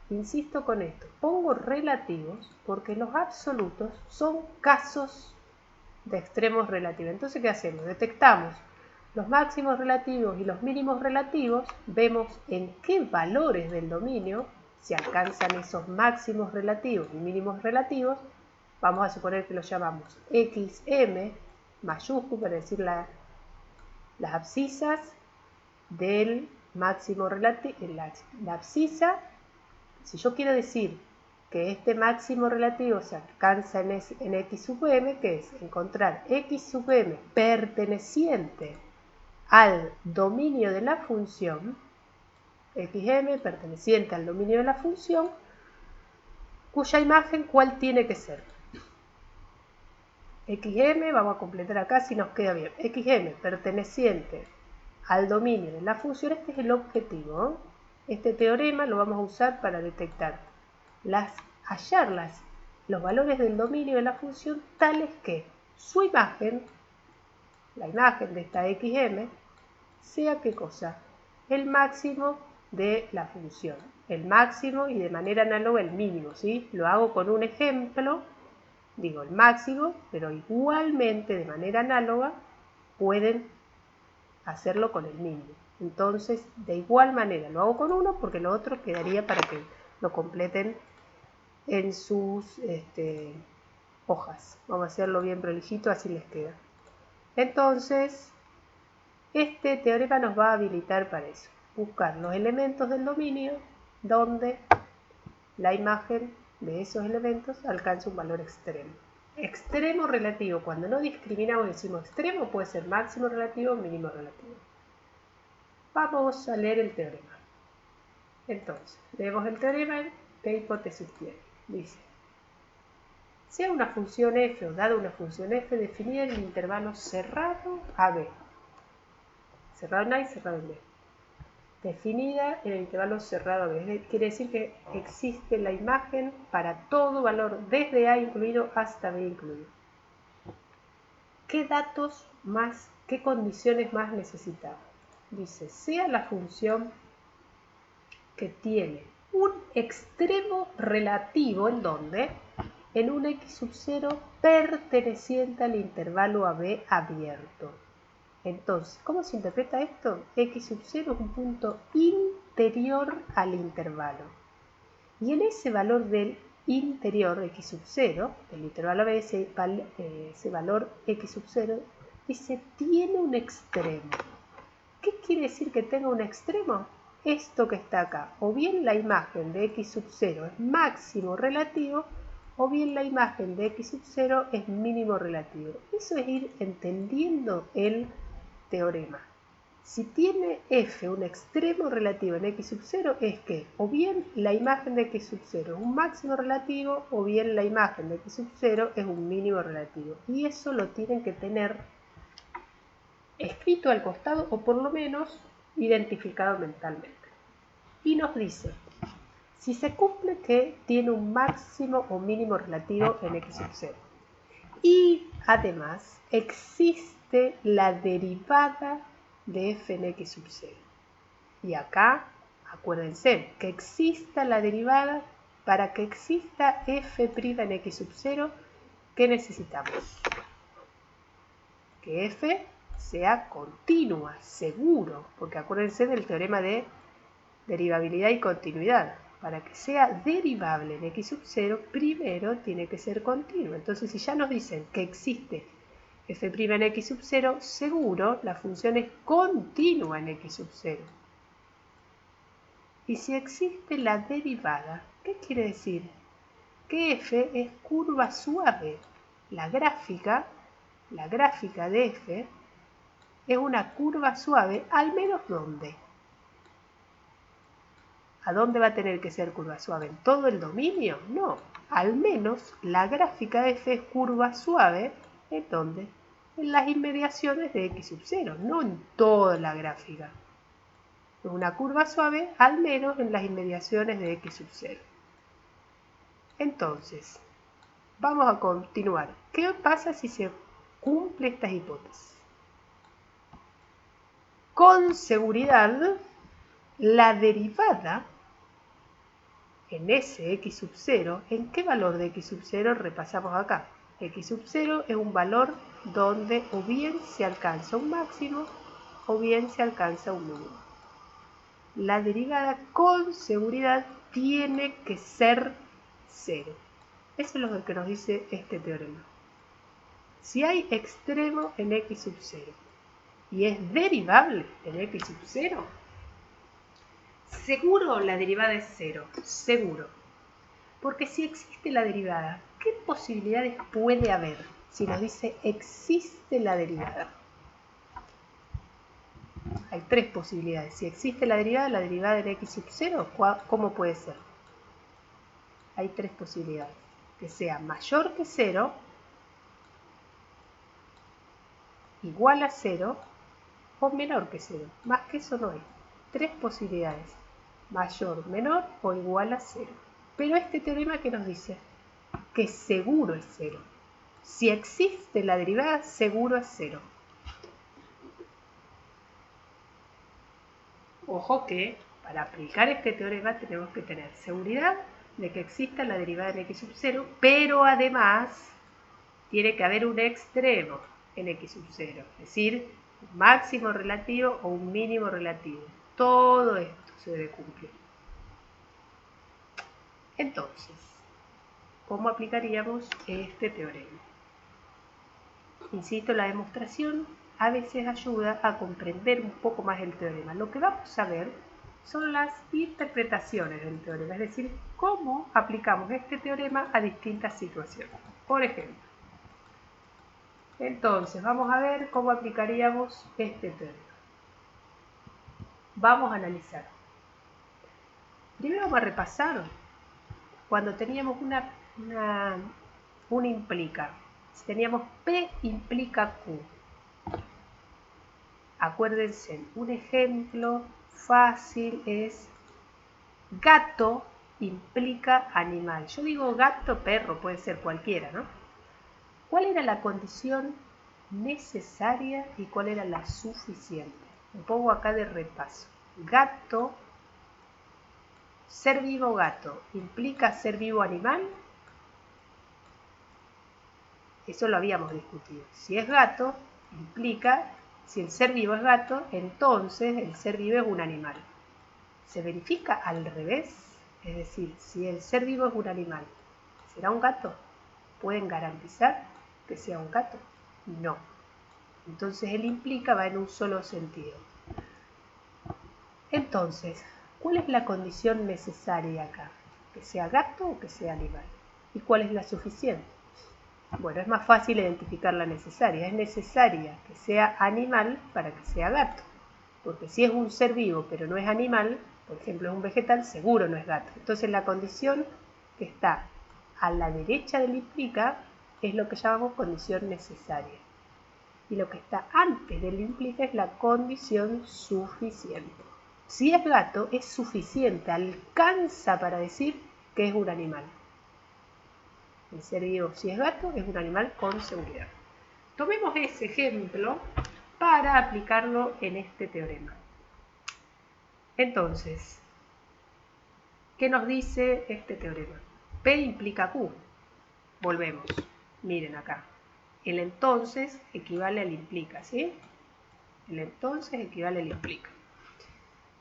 Insisto con esto, pongo relativos porque los absolutos son casos de extremos relativos. Entonces, ¿qué hacemos? Detectamos los máximos relativos y los mínimos relativos, vemos en qué valores del dominio se alcanzan esos máximos relativos y mínimos relativos. Vamos a suponer que los llamamos XM mayúscula, para decir las abscisas del máximo relativo. La abscisa, si yo quiero decir que este máximo relativo se alcanza en X sub m, que es encontrar X sub m perteneciente al dominio de la función, XM perteneciente al dominio de la función, cuya imagen, ¿cuál tiene que ser? XM, vamos a completar acá si nos queda bien, XM perteneciente al dominio de la función, este es el objetivo, ¿eh? Este teorema lo vamos a usar para detectar, hallar los valores del dominio de la función tales que su imagen, la imagen de esta XM, sea ¿qué cosa? El máximo de la función. El máximo y de manera análoga el mínimo, ¿sí? Lo hago con un ejemplo, digo el máximo, pero igualmente de manera análoga pueden hacerlo con el mínimo. Entonces, de igual manera lo hago con uno porque lo otro quedaría para que lo completen en sus hojas. Vamos a hacerlo bien prolijito, así les queda. Entonces, este teorema nos va a habilitar para eso. Buscar los elementos del dominio donde la imagen de esos elementos alcanza un valor extremo. Extremo relativo, cuando no discriminamos decimos extremo, puede ser máximo relativo o mínimo relativo. Vamos a leer el teorema. Entonces, leemos el teorema. ¿Qué hipótesis tiene? Dice, sea una función f o dada una función f definida en el intervalo cerrado AB, cerrado en A y cerrado en B, definida en el intervalo cerrado AB, quiere decir que existe la imagen para todo valor desde A incluido hasta B incluido. ¿Qué datos más, qué condiciones más necesitamos? Dice, sea la función que tiene un extremo relativo, ¿en dónde? En un x sub 0 perteneciente al intervalo AB abierto. Entonces, ¿cómo se interpreta esto? X sub 0 es un punto interior al intervalo. Y en ese valor del interior, x sub 0, del intervalo AB, ese valor x sub 0 dice tiene un extremo. ¿Qué quiere decir que tenga un extremo? Esto que está acá, o bien la imagen de x sub 0 es máximo relativo, o bien la imagen de x sub 0 es mínimo relativo. Eso es ir entendiendo el teorema. Si tiene f un extremo relativo en x sub 0 es que o bien la imagen de x sub 0 es un máximo relativo o bien la imagen de x sub 0 es un mínimo relativo. Y eso lo tienen que tener escrito al costado o por lo menos identificado mentalmente. Y nos dice, si se cumple que tiene un máximo o mínimo relativo en x sub 0 y además existe la derivada de f en x sub 0. Y acá, acuérdense, que exista la derivada, para que exista f' en x sub 0, ¿qué necesitamos? Que f sea continua, seguro, porque acuérdense del teorema de derivabilidad y continuidad. Para que sea derivable en x sub 0, primero tiene que ser continuo. Entonces, si ya nos dicen que existe f' en x sub 0, seguro la función es continua en x sub 0. Y si existe la derivada, ¿qué quiere decir? Que f es curva suave. La gráfica de f es una curva suave, al menos ¿dónde? ¿A dónde va a tener que ser curva suave? ¿En todo el dominio? No. Al menos la gráfica de f es curva suave, ¿en dónde? En las inmediaciones de x sub 0, no en toda la gráfica. Es una curva suave, al menos en las inmediaciones de x sub 0. Entonces, vamos a continuar. ¿Qué pasa si se cumple esta hipótesis? Con seguridad, la derivada en ese x sub 0, ¿en qué valor de x sub 0 repasamos acá? X sub 0 es un valor donde o bien se alcanza un máximo o bien se alcanza un mínimo. La derivada con seguridad tiene que ser 0. Eso es lo que nos dice este teorema. Si hay extremo en x sub 0 y es derivable en x sub 0, seguro la derivada es 0, seguro. Porque si existe la derivada, ¿qué posibilidades puede haber si nos dice existe la derivada? Hay tres posibilidades. Si existe la derivada en x sub 0, ¿cómo puede ser? Hay tres posibilidades. Que sea mayor que 0, igual a 0 o menor que 0. Más que eso no hay. Tres posibilidades. Mayor, menor o igual a 0. Pero este teorema que nos dice que seguro es 0. Si existe la derivada, seguro es 0. Ojo que para aplicar este teorema tenemos que tener seguridad de que exista la derivada en x sub 0, pero además tiene que haber un extremo en x sub 0, es decir, un máximo relativo o un mínimo relativo. Todo esto se debe cumplir. Entonces, ¿cómo aplicaríamos este teorema? Insisto, la demostración a veces ayuda a comprender un poco más el teorema. Lo que vamos a ver son las interpretaciones del teorema, es decir, cómo aplicamos este teorema a distintas situaciones. Por ejemplo, entonces vamos a ver cómo aplicaríamos este teorema. Vamos a analizar. Primero vamos a repasar cuando teníamos un implica. Si teníamos P implica Q. Acuérdense, un ejemplo fácil es gato implica animal. Yo digo gato, perro, puede ser cualquiera, ¿no? ¿Cuál era la condición necesaria y cuál era la suficiente? Me pongo acá de repaso. Gato, ser vivo gato, ¿implica ser vivo animal? Eso lo habíamos discutido. Si es gato, implica, si el ser vivo es gato, entonces el ser vivo es un animal. ¿Se verifica al revés? Es decir, si el ser vivo es un animal, ¿será un gato? ¿Pueden garantizar que sea un gato? No. Entonces el implica va en un solo sentido. Entonces, ¿cuál es la condición necesaria acá? ¿Que sea gato o que sea animal? ¿Y cuál es la suficiente? Bueno, es más fácil identificar la necesaria. Es necesaria que sea animal para que sea gato. Porque si es un ser vivo pero no es animal, por ejemplo es un vegetal, seguro no es gato. Entonces la condición que está a la derecha del implica es lo que llamamos condición necesaria. Y lo que está antes del implica es la condición suficiente. Si es gato, es suficiente, alcanza para decir que es un animal. El ser vivo, si es gato, es un animal con seguridad. Tomemos ese ejemplo para aplicarlo en este teorema. Entonces, ¿qué nos dice este teorema? P implica Q. Volvemos. Miren acá. El entonces equivale al implica, ¿sí? El entonces equivale al implica.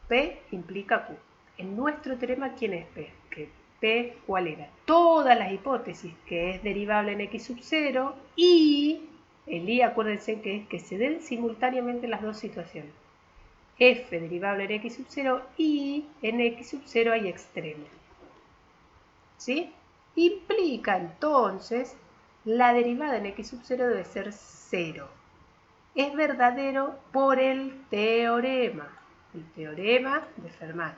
P implica Q. En nuestro teorema, ¿quién es P? Que P, ¿cuál era? Todas las hipótesis que es derivable en X sub 0 y el I, acuérdense que es que se den simultáneamente las dos situaciones. F derivable en X sub 0 y en X sub 0 hay extremo. ¿Sí? Implica entonces la derivada en X sub 0 debe ser 0. Es verdadero por el teorema de Fermat.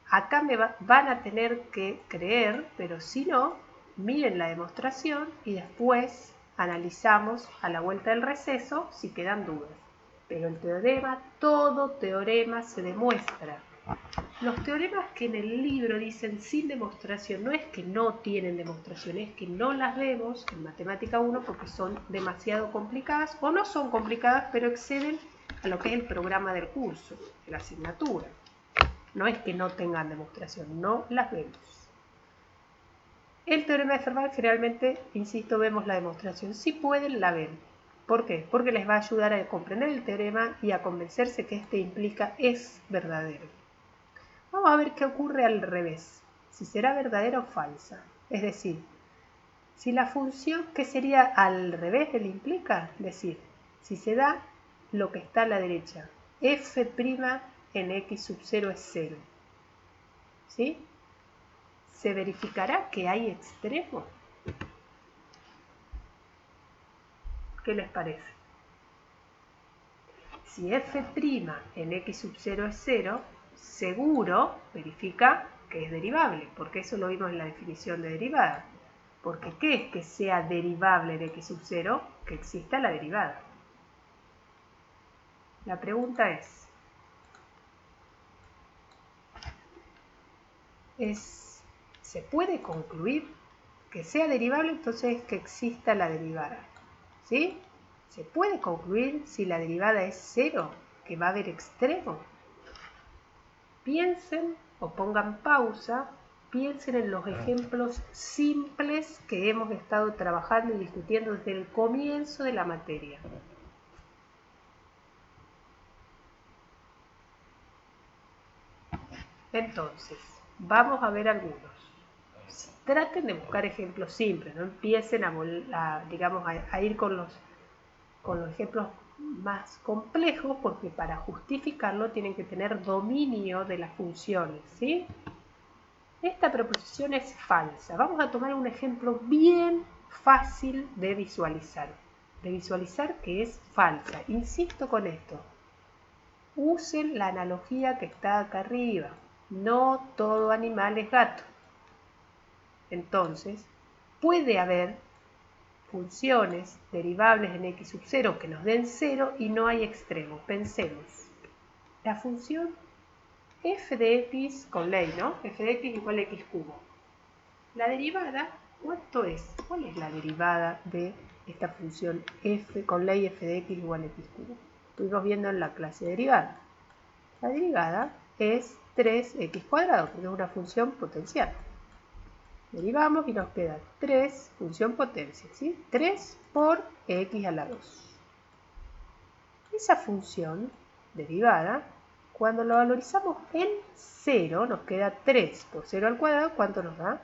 Acá me van a tener que creer, pero si no, miren la demostración y después analizamos a la vuelta del receso si quedan dudas. Pero el teorema, todo teorema se demuestra. Los teoremas que en el libro dicen sin demostración, no es que no tienen demostración, es que no las vemos en Matemática 1 porque son demasiado complicadas o no son complicadas, pero exceden a lo que es el programa del curso, de la asignatura. No es que no tengan demostración, no las vemos. El teorema de Fermat generalmente, insisto, vemos la demostración. Si pueden, la ven. ¿Por qué? Porque les va a ayudar a comprender el teorema y a convencerse que este implica es verdadero. Vamos a ver qué ocurre al revés, si será verdadera o falsa. Es decir, si la función, ¿qué sería al revés del implica? Es decir, si se da lo que está a la derecha, f' en x sub 0 es 0. ¿Sí? ¿Se verificará que hay extremo? ¿Qué les parece? Si f' en x sub 0 es 0, seguro verifica que es derivable, porque eso lo vimos en la definición de derivada. Porque ¿qué es que sea derivable en x sub 0? Que exista la derivada. La pregunta ¿se puede concluir que sea derivable? Entonces que exista la derivada. ¿Sí? ¿Se puede concluir si la derivada es 0, que va a haber extremo? Piensen o pongan pausa, piensen en los ejemplos simples que hemos estado trabajando y discutiendo desde el comienzo de la materia. Entonces, vamos a ver algunos. Traten de buscar ejemplos simples, no empiecen a ir con los ejemplos más complejos, porque para justificarlo tienen que tener dominio de las funciones, ¿sí? Esta proposición es falsa. Vamos a tomar un ejemplo bien fácil de visualizar que es falsa. Insisto con esto. Usen la analogía que está acá arriba. No todo animal es gato. Entonces, puede haber funciones derivables en x sub 0 que nos den 0 y no hay extremo. Pensemos. La función f de x con ley, ¿no? F de x igual a x cubo. La derivada, ¿cuánto es? ¿Cuál es la derivada de esta función f con ley f de x igual a x cubo? Estuvimos viendo en la clase derivada. La derivada es 3x cuadrado, porque es una función potencial. Derivamos y nos queda 3 función potencia, ¿sí? 3 por x a la 2. Esa función derivada, cuando lo valorizamos en 0, nos queda 3 por 0 al cuadrado. ¿Cuánto nos da?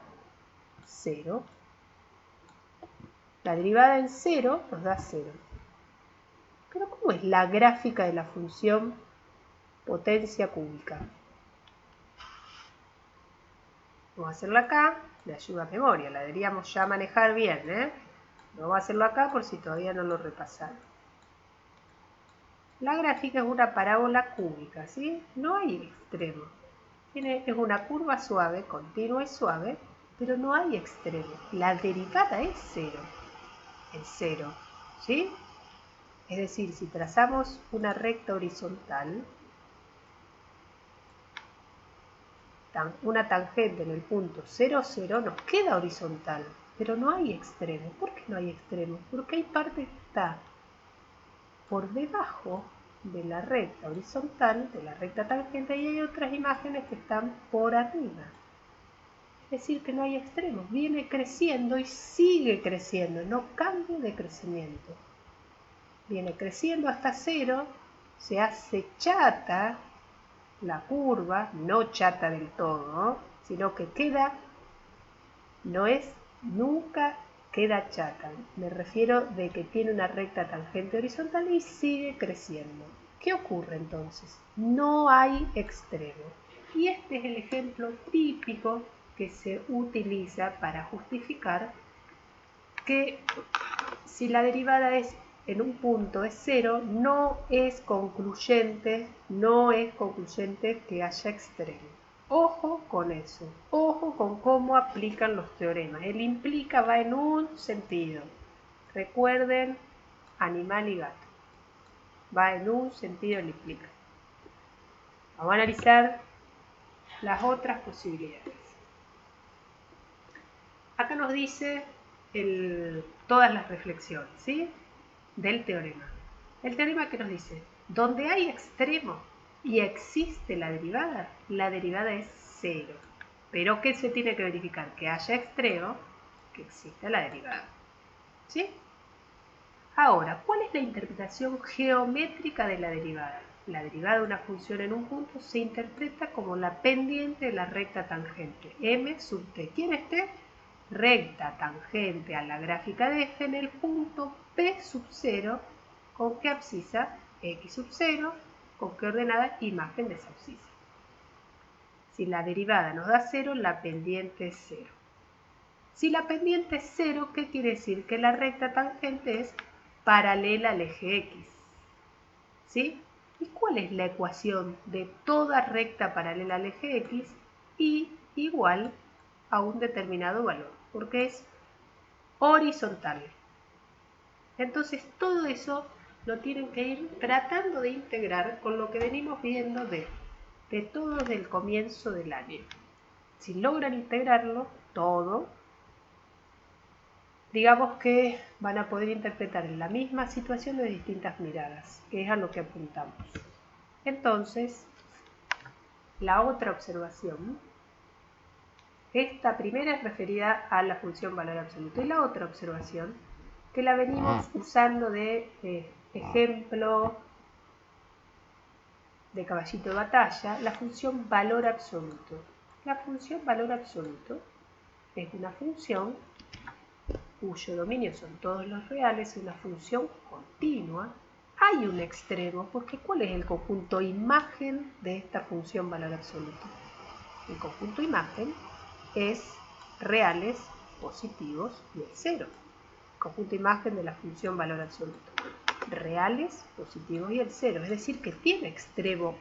0. La derivada en 0 nos da 0. ¿Cómo es la gráfica de la función potencia cúbica? Vamos a hacerlo acá, de ayuda a memoria, la deberíamos ya manejar bien, ¿eh? Vamos a hacerlo acá por si todavía no lo repasaron. La gráfica es una parábola cúbica, ¿sí? No hay extremo. Es una curva suave, continua y suave, pero no hay extremo. La derivada es cero. Es cero, ¿sí? Es decir, si trazamos una recta horizontal, una tangente en el punto 0, 0, nos queda horizontal, pero no hay extremo. ¿Por qué no hay extremo? Porque hay parte que está por debajo de la recta horizontal, de la recta tangente, y hay otras imágenes que están por arriba. Es decir, que no hay extremos, viene creciendo y sigue creciendo, no cambia de crecimiento. Viene creciendo hasta 0, se hace chata la curva, no chata del todo, sino que queda, nunca queda chata. Me refiero de que tiene una recta tangente horizontal y sigue creciendo. ¿Qué ocurre entonces? No hay extremo. Y este es el ejemplo típico que se utiliza para justificar que si la derivada en un punto es 0, no es concluyente que haya extremo. Ojo con eso, ojo con cómo aplican los teoremas. El implica va en un sentido. Recuerden, animal y gato. Va en un sentido el implica. Vamos a analizar las otras posibilidades. Acá nos dice todas las reflexiones, ¿sí? Del teorema. El teorema que nos dice, donde hay extremo y existe la derivada es 0. Pero ¿qué se tiene que verificar? Que haya extremo, que exista la derivada. ¿Sí? Ahora, ¿cuál es la interpretación geométrica de la derivada? La derivada de una función en un punto se interpreta como la pendiente de la recta tangente, m sub t. ¿Quién es t? Recta tangente a la gráfica de f en el punto p sub 0, ¿con qué abscisa? X sub 0, ¿con qué ordenada? Imagen de esa abscisa. Si la derivada nos da 0, la pendiente es 0. Si la pendiente es 0, ¿qué quiere decir? Que la recta tangente es paralela al eje X. ¿Sí? ¿Y cuál es la ecuación de toda recta paralela al eje X? Y igual a un determinado valor, porque es horizontal. Entonces todo eso lo tienen que ir tratando de integrar con lo que venimos viendo de todo desde el comienzo del año. Si logran integrarlo todo, digamos que van a poder interpretar en la misma situación de distintas miradas, que es a lo que apuntamos. Entonces, la otra observación, esta primera es referida a la función valor absoluto, y la otra observación, que la venimos usando de ejemplo de caballito de batalla, la función valor absoluto. La función valor absoluto es una función cuyo dominio son todos los reales, una función continua. Hay un extremo, porque ¿cuál es el conjunto imagen de esta función valor absoluto? El conjunto imagen es reales, positivos y el 0. El conjunto imagen de la función valor absoluto. Reales, positivos y el 0. Es decir, que tiene extremo,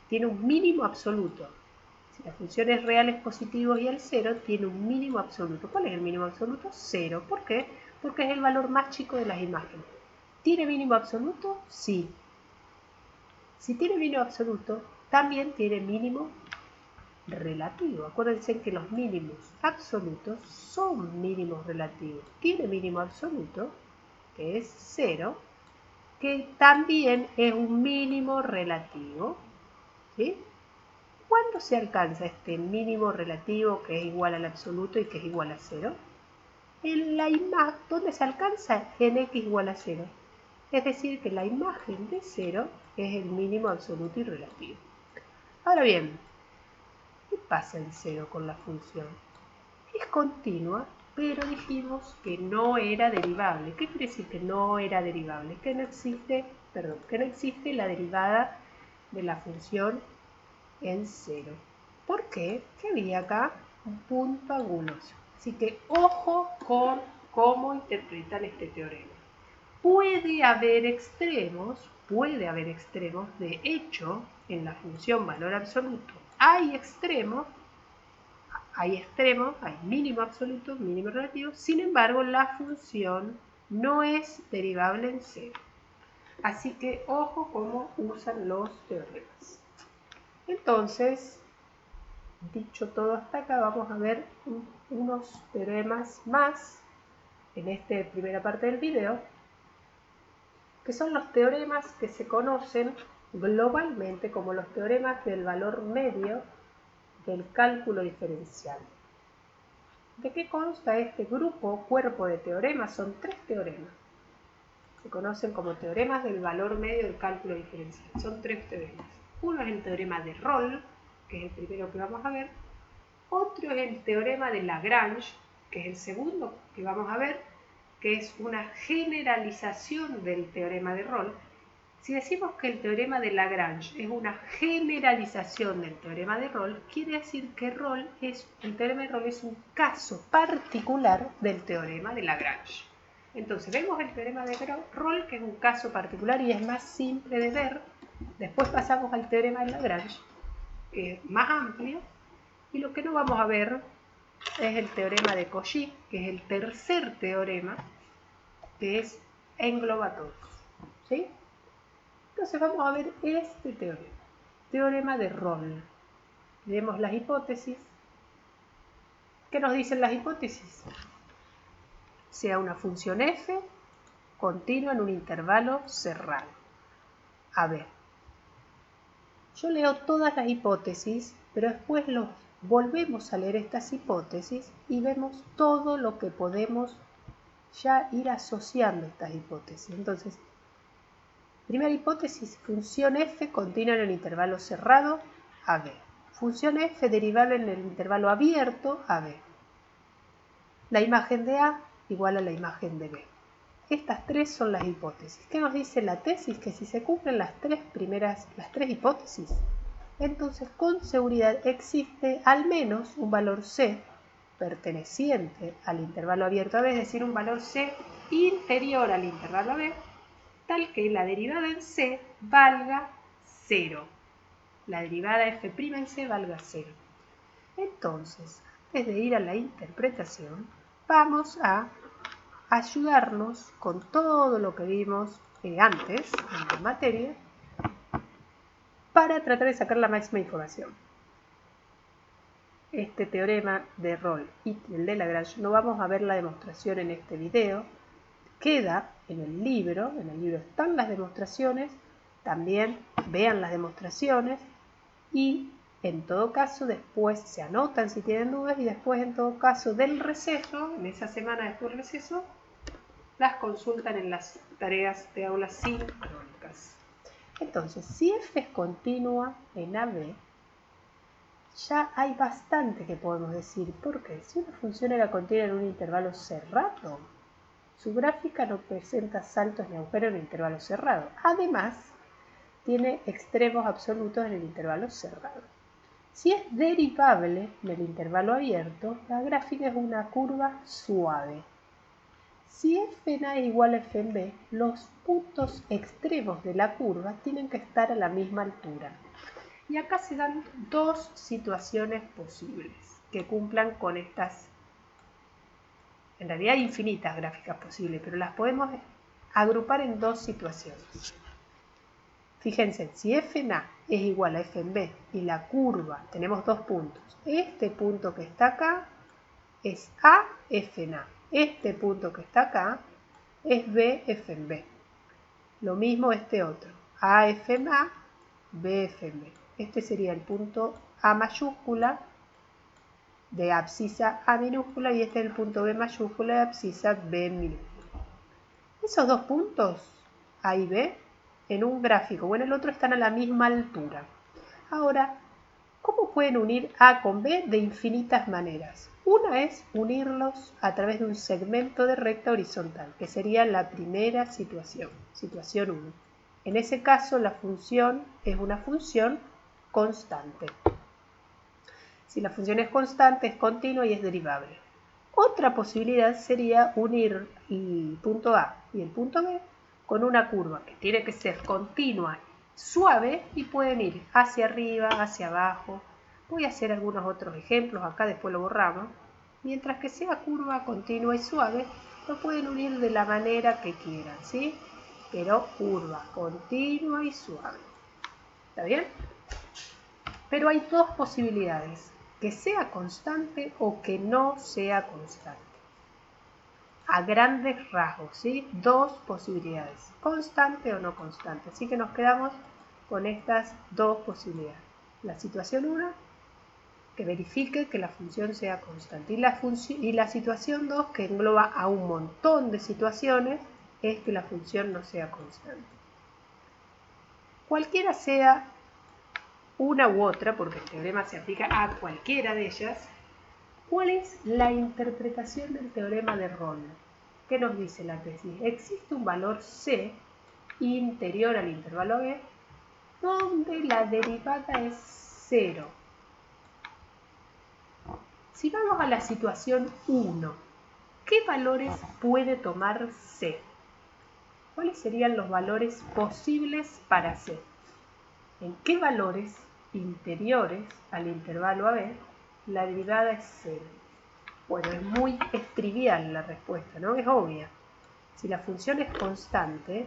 tiene un mínimo absoluto. Si la función es reales, positivos y el 0, tiene un mínimo absoluto. ¿Cuál es el mínimo absoluto? 0. ¿Por qué? Porque es el valor más chico de las imágenes. ¿Tiene mínimo absoluto? Sí. Si tiene mínimo absoluto, también tiene mínimo relativo. Acuérdense que los mínimos absolutos son mínimos relativos. Tiene mínimo absoluto, que es 0, que también es un mínimo relativo. ¿Sí? ¿Cuándo se alcanza este mínimo relativo que es igual al absoluto y que es igual a 0? En la imagen, ¿dónde se alcanza? En x igual a 0. Es decir, que la imagen de 0 es el mínimo absoluto y relativo. Ahora bien, ¿qué pasa en 0 con la función? Es continua pero dijimos que no era derivable. ¿Qué quiere decir que no era derivable? Que no existe la derivada de la función en cero. ¿Por qué? Que había acá un punto anguloso. Así que ojo con cómo interpretan este teorema. Puede haber extremos, de hecho, en la función valor absoluto hay extremos, hay mínimo absoluto, mínimo relativo, sin embargo la función no es derivable en cero. Así que ojo cómo usan los teoremas. Entonces, dicho todo hasta acá, vamos a ver unos teoremas más en esta primera parte del video, que son los teoremas que se conocen globalmente como los teoremas del valor medio del cálculo diferencial. ¿De qué consta este cuerpo de teoremas? Son 3 teoremas. Se conocen como teoremas del valor medio del cálculo diferencial. Son 3 teoremas. Uno es el teorema de Rolle, que es el primero que vamos a ver. Otro es el teorema de Lagrange, que es el segundo que vamos a ver, que es una generalización del teorema de Rolle. Si decimos que el teorema de Lagrange es una generalización del teorema de Rolle, quiere decir que el teorema de Rolle es un caso particular del teorema de Lagrange. Entonces vemos el teorema de Rolle, que es un caso particular y es más simple de ver. Después pasamos al teorema de Lagrange, que es más amplio. Y lo que no vamos a ver es el teorema de Cauchy, que es el tercer teorema, que engloba todos. ¿Sí? Entonces vamos a ver este teorema. Teorema de Rolle. Vemos las hipótesis. ¿Qué nos dicen las hipótesis? Sea una función f continua en un intervalo cerrado. A ver, yo leo todas las hipótesis, pero después volvemos a leer estas hipótesis y vemos todo lo que podemos ya ir asociando a estas hipótesis. Entonces, primera hipótesis, función f continua en el intervalo cerrado, AB. Función f derivable en el intervalo abierto, AB. La imagen de A igual a la imagen de B. Estas 3 son las hipótesis. ¿Qué nos dice la tesis? Que si se cumplen las tres hipótesis, entonces con seguridad existe al menos un valor C perteneciente al intervalo abierto AB, es decir, un valor C interior al intervalo AB, tal que la derivada en C valga 0. La derivada f' en C valga 0. Entonces, antes de ir a la interpretación, vamos a ayudarnos con todo lo que vimos antes en la materia para tratar de sacar la máxima información. Este teorema de Rolle y el de Lagrange no vamos a ver la demostración en este video, queda en el libro están las demostraciones, también vean las demostraciones y en todo caso después se anotan si tienen dudas y después en todo caso del receso, en esa semana después del receso, las consultan en las tareas de aula sincrónicas. Entonces, si f es continua en AB, ya hay bastante que podemos decir. ¿Por qué? Si una función era continua en un intervalo cerrado, su gráfica no presenta saltos ni agujeros en el intervalo cerrado. Además, tiene extremos absolutos en el intervalo cerrado. Si es derivable en el intervalo abierto, la gráfica es una curva suave. Si f en A es igual a f en B, los puntos extremos de la curva tienen que estar a la misma altura. Y acá se dan 2 situaciones posibles que cumplan con estas, en realidad infinitas gráficas posibles, pero las podemos agrupar en 2 situaciones. Fíjense, si f en A es igual a f en B y la curva, tenemos 2 puntos. Este punto que está acá es A, f en A. Este punto que está acá es B, f en B. Lo mismo este otro, A, f en A, B, f en B. Este sería el punto A mayúscula de abscisa A minúscula y este es el punto B mayúscula de abscisa B minúscula. Esos 2 puntos, A y B, en un gráfico o en el otro están a la misma altura. Ahora, ¿Cómo pueden unir A con B? De infinitas maneras. Una es unirlos a través de un segmento de recta horizontal, que sería la primera situación, situación 1. En ese caso, la función es una función constante. Si la función es constante, es continua y es derivable. Otra posibilidad sería unir el punto A y el punto B con una curva que tiene que ser continua, suave, y pueden ir hacia arriba, hacia abajo. Voy a hacer algunos otros ejemplos, acá después lo borramos. Mientras que sea curva, continua y suave, lo pueden unir de la manera que quieran, ¿sí? Pero curva, continua y suave. ¿Está bien? Pero hay dos posibilidades, que sea constante o que no sea constante. A grandes rasgos, ¿sí? Dos posibilidades, constante o no constante. Así que nos quedamos con estas dos posibilidades. La situación 1, que verifique que la función sea constante. Y la situación 2, que engloba a un montón de situaciones, es que la función no sea constante. Cualquiera sea una u otra, porque el teorema se aplica a cualquiera de ellas, ¿cuál es la interpretación del teorema de Rolle? ¿Qué nos dice la tesis? Existe un valor C interior al intervalo B donde la derivada es 0. Si vamos a la situación 1, ¿qué valores puede tomar C? ¿Cuáles serían los valores posibles para C? ¿En qué valores interiores al intervalo AB la derivada es 0? Bueno, es muy trivial la respuesta, ¿no? Es obvia. Si la función es constante,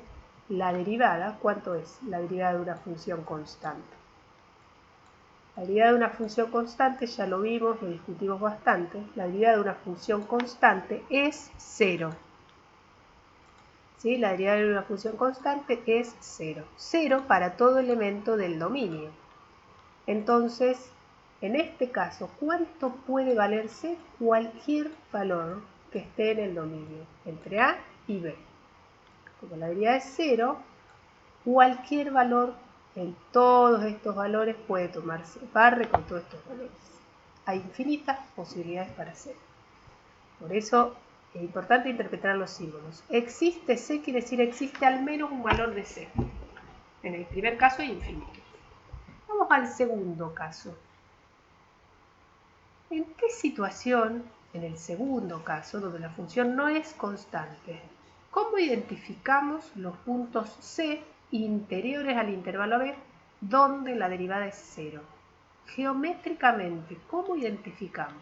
la derivada, ¿cuánto es la derivada de una función constante? La derivada de una función constante, ya lo vimos, lo discutimos bastante, la derivada de una función constante es 0. ¿Sí? La derivada de una función constante es 0. 0 para todo elemento del dominio. Entonces, en este caso, ¿cuánto puede valerse? Cualquier valor que esté en el dominio, entre A y B. Como la derivada es 0, cualquier valor en todos estos valores puede tomarse, barre con todos estos valores. Hay infinitas posibilidades para hacer. Por eso es importante interpretar los símbolos. Existe C quiere decir existe al menos un valor de C. En el primer caso hay infinitos. Vamos al segundo caso. ¿En qué situación, en el segundo caso, donde la función no es constante, cómo identificamos los puntos C interiores al intervalo B donde la derivada es 0? Geométricamente, ¿cómo identificamos?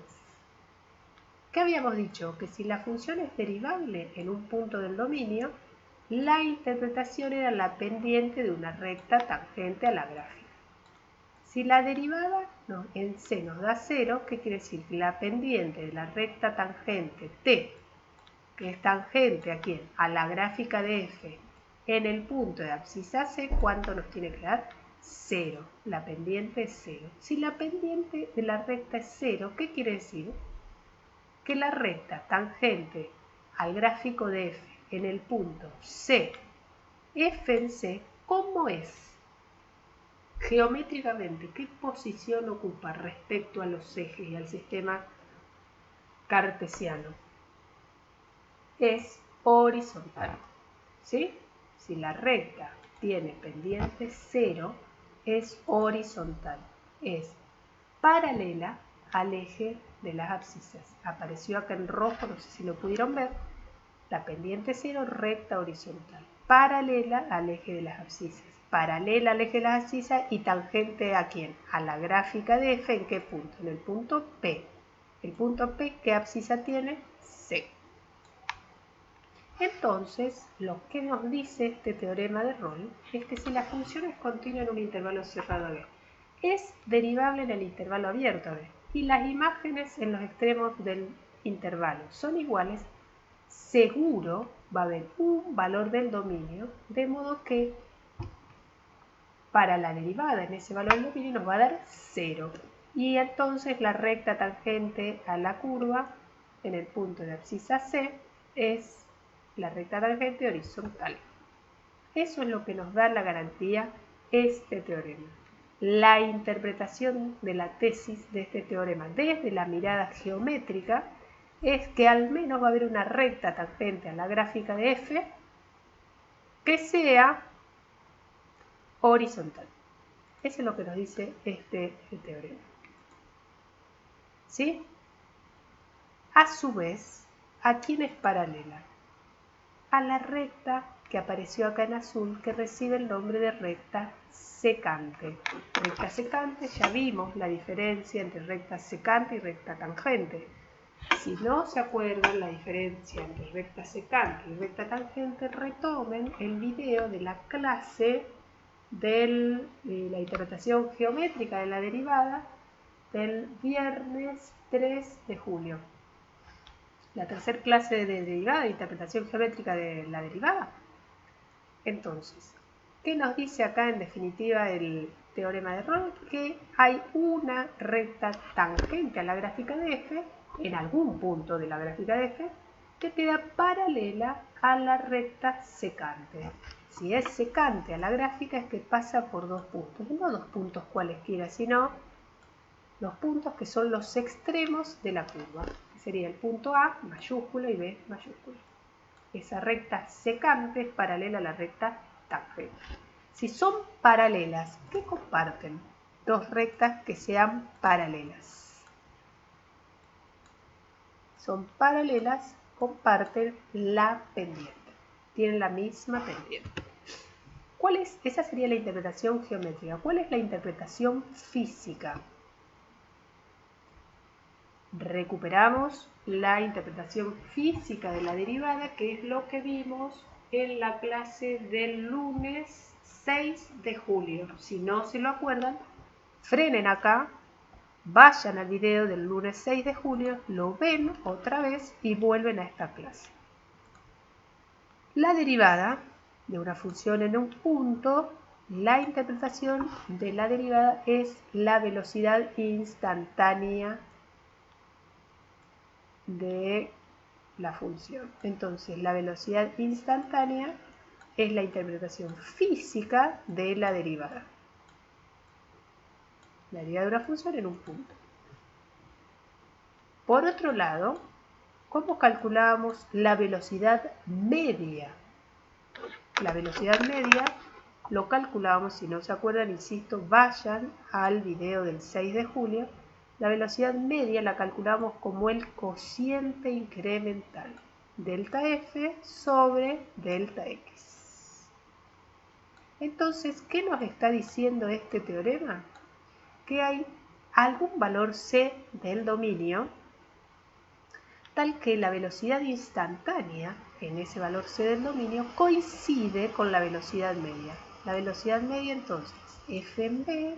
¿Qué habíamos dicho? Que si la función es derivable en un punto del dominio, la interpretación era la pendiente de una recta tangente a la gráfica. Si la derivada en C nos da 0, ¿qué quiere decir? Que la pendiente de la recta tangente T, que es tangente ¿a quién? A la gráfica de F en el punto de abscisa C, ¿cuánto nos tiene que dar? 0. La pendiente es 0. Si la pendiente de la recta es 0, ¿qué quiere decir? Que la recta tangente al gráfico de F en el punto C, F en C, ¿cómo es? Geométricamente, ¿qué posición ocupa respecto a los ejes y al sistema cartesiano? Es horizontal, ¿sí? Si la recta tiene pendiente 0, es horizontal, es paralela al eje de las abscisas. Apareció acá en rojo, no sé si lo pudieron ver, la pendiente 0, recta horizontal, paralela al eje de las abscisas. Paralela al eje de las abscisas y tangente ¿a quién? A la gráfica de F, ¿en qué punto? En el punto P. El punto P, ¿qué abscisa tiene? C. Entonces, lo que nos dice este teorema de Rolle es que si la función es continua en un intervalo cerrado B, es derivable en el intervalo abierto B, y las imágenes en los extremos del intervalo son iguales, seguro va a haber un valor del dominio, de modo que para la derivada en ese valor del dominio nos va a dar 0. Y entonces la recta tangente a la curva en el punto de abscisa C es la recta tangente horizontal. Eso es lo que nos da la garantía este teorema. la interpretación de la tesis de este teorema desde la mirada geométrica es que al menos va a haber una recta tangente a la gráfica de f que sea horizontal. Eso es lo que nos dice este teorema. ¿Sí? A su vez, ¿a quién es paralela? A la recta que apareció acá en azul, que recibe el nombre de recta secante. Recta secante, ya vimos la diferencia entre recta secante y recta tangente. Si no se acuerdan la diferencia entre recta secante y recta tangente, retomen el video de la clase de la interpretación geométrica de la derivada del viernes 3 de julio. La tercera clase de derivada, de interpretación geométrica de la derivada. Entonces, ¿qué nos dice acá en definitiva el teorema de Rolle? Que hay una recta tangente a la gráfica de f, en algún punto de la gráfica de f, que queda paralela a la recta secante. Si es secante a la gráfica es que pasa por dos puntos, no dos puntos cualesquiera, sino los puntos que son los extremos de la curva. Sería el punto A mayúscula y B mayúscula. Esa recta secante es paralela a la recta tangente. Si son paralelas, ¿qué comparten? Dos rectas que sean paralelas. Son paralelas, comparten la pendiente. Tienen la misma pendiente. ¿Cuál es? Esa sería la interpretación geométrica. ¿Cuál es la interpretación física? Recuperamos la interpretación física de la derivada, que es lo que vimos en la clase del lunes 6 de julio. Si no se lo acuerdan, frenen acá, vayan al video del lunes 6 de julio, lo ven otra vez y vuelven a esta clase. La derivada de una función en un punto, la interpretación de la derivada es la velocidad instantánea de la función. Entonces, la velocidad instantánea es la interpretación física de la derivada. La derivada de una función en un punto. Por otro lado, ¿cómo calculábamos la velocidad media? La velocidad media lo calculábamos, si no se acuerdan, insisto, vayan al video del 6 de julio. La velocidad media la calculamos como el cociente incremental, delta f sobre delta x. Entonces, ¿qué nos está diciendo este teorema? Que hay algún valor c del dominio, tal que la velocidad instantánea en ese valor c del dominio coincide con la velocidad media. La velocidad media entonces, f en b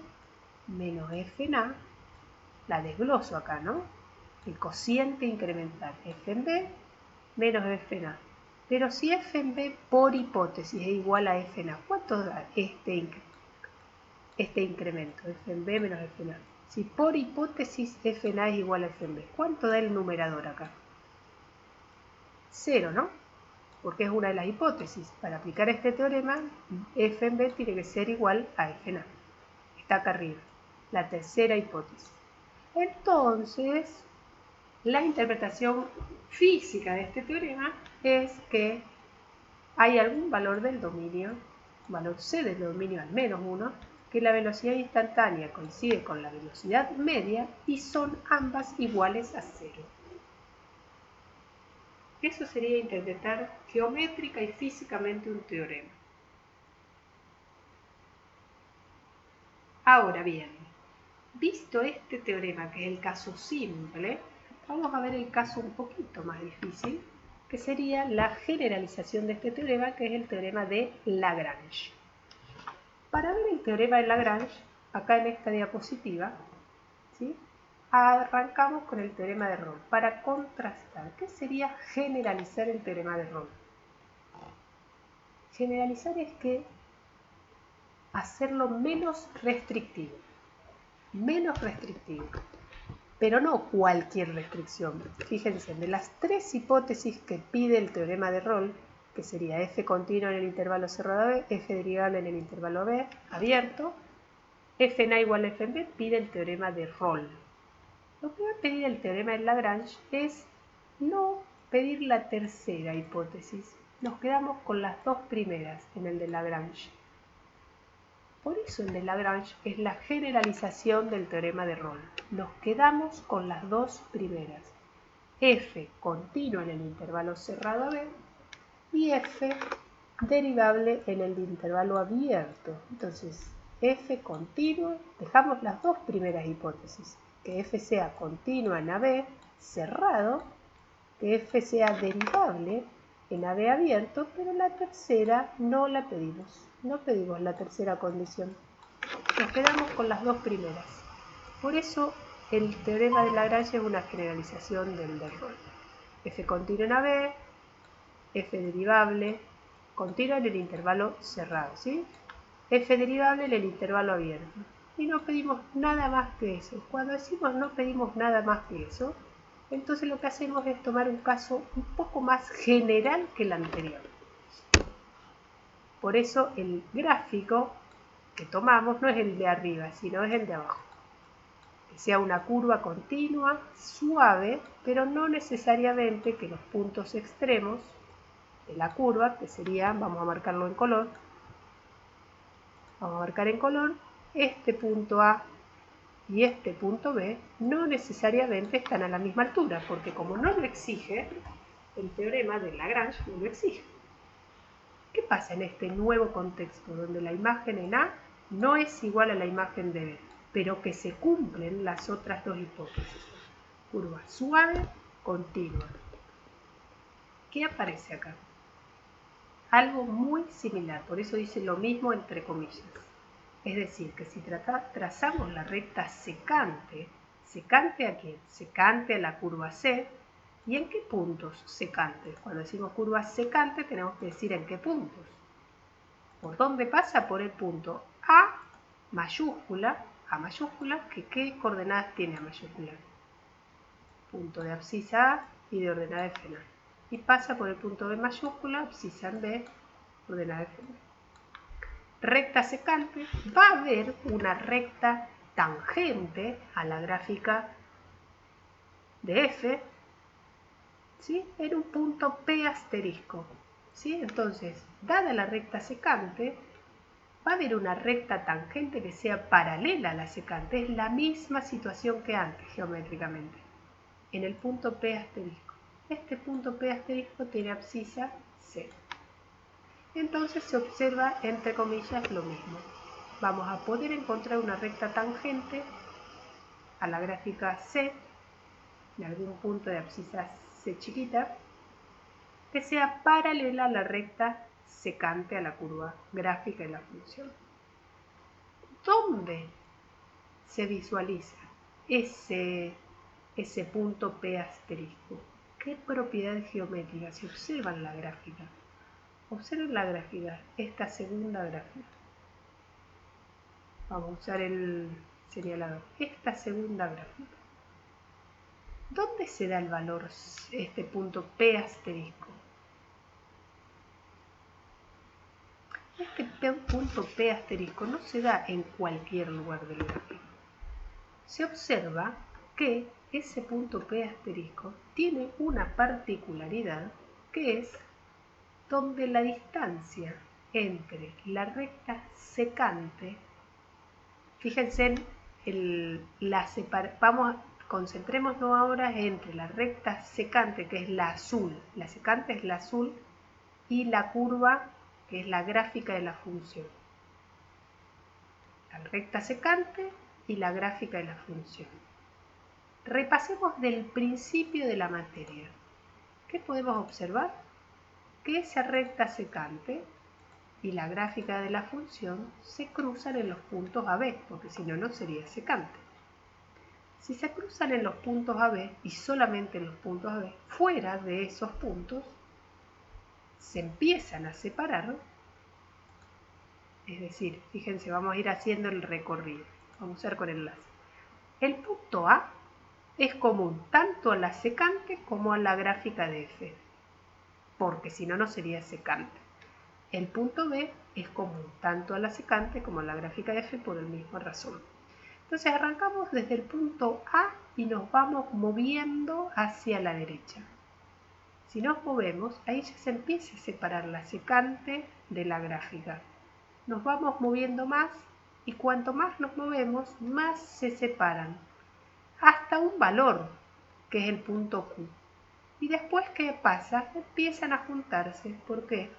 menos f en a, la desgloso acá, ¿no? El cociente incremental, f en b menos f en a. Pero si f en b por hipótesis es igual a f en a, ¿cuánto da este incremento? F en b menos f en a. Si por hipótesis f en a es igual a f en b, ¿cuánto da el numerador acá? 0, ¿no? Porque es una de las hipótesis. Para aplicar este teorema, f en b tiene que ser igual a f en a. Está acá arriba, la tercera hipótesis. Entonces, la interpretación física de este teorema es que hay algún valor del dominio, valor c del dominio al menos 1, que la velocidad instantánea coincide con la velocidad media y son ambas iguales a 0. Eso sería interpretar geométrica y físicamente un teorema. Ahora bien, visto este teorema, que es el caso simple, vamos a ver el caso un poquito más difícil, que sería la generalización de este teorema, que es el teorema de Lagrange. Para ver el teorema de Lagrange, acá en esta diapositiva, ¿sí?, arrancamos con el teorema de Rolle para contrastar. ¿Qué sería generalizar el teorema de Rolle? Generalizar es que hacerlo menos restrictivo. Menos restrictivo. Pero no cualquier restricción. Fíjense, de las tres hipótesis que pide el teorema de Rolle, que sería f continuo en el intervalo cerrado b, f derivable en el intervalo b abierto, f en A igual a f en B pide el teorema de Rolle. Lo que va a pedir el teorema de Lagrange es no pedir la tercera hipótesis. Nos quedamos con las dos primeras en el de Lagrange. Por eso el de Lagrange es la generalización del teorema de Rolle. Nos quedamos con las dos primeras. F continua en el intervalo cerrado AB y F derivable en el intervalo abierto. Entonces, F continua, dejamos las dos primeras hipótesis. Que F sea continua en AB cerrado, que F sea derivable en AB abierto, pero la tercera no la pedimos. No pedimos la tercera condición. Nos quedamos con las dos primeras. Por eso el teorema de Lagrange es una generalización del de Rolle. F continua en AB, F derivable, continua en el intervalo cerrado, ¿sí? F derivable en el intervalo abierto. Y no pedimos nada más que eso. Cuando decimos no pedimos nada más que eso, entonces lo que hacemos es tomar un caso un poco más general que el anterior. Por eso el gráfico que tomamos no es el de arriba, sino es el de abajo. Que sea una curva continua, suave, pero no necesariamente que los puntos extremos de la curva, que serían, vamos a marcarlo en color, vamos a marcar en color, este punto A y este punto B no necesariamente están a la misma altura, porque como no lo exige, el teorema de Lagrange no lo exige. ¿Qué pasa en este nuevo contexto donde la imagen en A no es igual a la imagen de B, pero que se cumplen las otras dos hipótesis? Curva suave, continua. ¿Qué aparece acá? Algo muy similar, por eso dice lo mismo entre comillas. Es decir, que si trazamos la recta secante, ¿secante a quién? Secante a la curva C. ¿Y en qué puntos secante? Cuando decimos curva secante tenemos que decir en qué puntos. ¿Por dónde pasa? Por el punto A mayúscula, que ¿qué coordenadas tiene A mayúscula? Punto de abscisa A y de ordenada F en A. Y pasa por el punto B mayúscula, abscisa en B, ordenada F en B. Recta secante, va a haber una recta tangente a la gráfica de F, ¿sí? En un punto P asterisco, ¿sí? Entonces, dada la recta secante, va a haber una recta tangente que sea paralela a la secante. Es la misma situación que antes, geométricamente, en el punto P asterisco. Este punto P asterisco tiene abscisa C. Entonces se observa, entre comillas, lo mismo. Vamos a poder encontrar una recta tangente a la gráfica C, en algún punto de abscisa C chiquita, que sea paralela a la recta secante a la curva gráfica de la función. ¿Dónde se visualiza ese punto P asterisco? ¿Qué propiedades geométricas se observan en la gráfica? Observen la gráfica, esta segunda gráfica. Vamos a usar el señalador. Esta segunda gráfica. ¿Dónde se da el valor, este punto P asterisco? Este punto P asterisco no se da en cualquier lugar del gráfico. Se observa que ese punto P asterisco tiene una particularidad que es donde la distancia entre la recta secante, fíjense en concentrémonos ahora entre la recta secante, que es la azul, la secante es la azul, y la curva, que es la gráfica de la función. La recta secante y la gráfica de la función. Repasemos del principio de la materia. ¿Qué podemos observar? Que esa recta secante y la gráfica de la función se cruzan en los puntos AB, porque si no, no sería secante. Si se cruzan en los puntos AB y solamente en los puntos AB, fuera de esos puntos se empiezan a separar. Es decir, fíjense, vamos a ir haciendo el recorrido. Vamos a hacer con enlace. El punto A es común tanto a la secante como a la gráfica de F, porque si no, no sería secante. El punto B es común tanto a la secante como a la gráfica de f por la misma razón. Entonces arrancamos desde el punto A y nos vamos moviendo hacia la derecha. Si nos movemos, ahí ya se empieza a separar la secante de la gráfica. Nos vamos moviendo más y cuanto más nos movemos, más se separan, hasta un valor, que es el punto Q. Y después, ¿qué pasa? Empiezan a juntarse. ¿Por qué?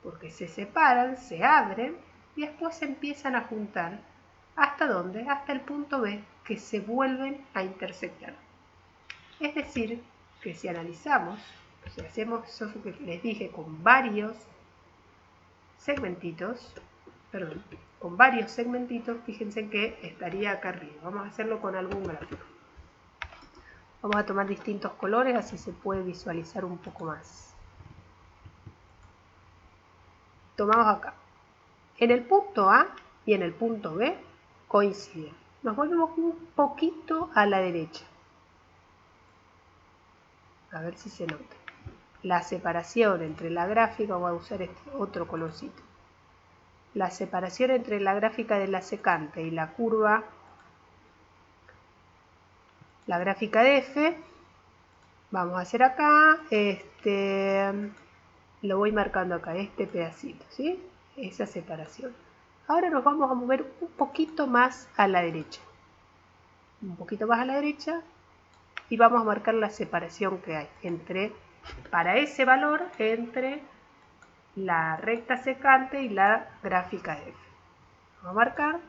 Porque se separan, se abren y después se empiezan a juntar. ¿Hasta dónde? Hasta el punto B, que se vuelven a intersectar. Es decir, que si analizamos, si hacemos eso que les dije con varios segmentitos, fíjense que estaría acá arriba. Vamos a hacerlo con algún gráfico. Vamos a tomar distintos colores, así se puede visualizar un poco más. Tomamos acá. En el punto A y en el punto B coinciden. Nos volvemos un poquito a la derecha. A ver si se nota. La separación entre la gráfica, voy a usar este otro colorcito. La separación entre la gráfica de la secante y la curva, la gráfica de f, vamos a hacer acá, lo voy marcando acá, este pedacito, ¿sí? Esa separación. Ahora nos vamos a mover un poquito más a la derecha. Un poquito más a la derecha y vamos a marcar la separación que hay para ese valor entre la recta secante y la gráfica de f. Vamos a marcar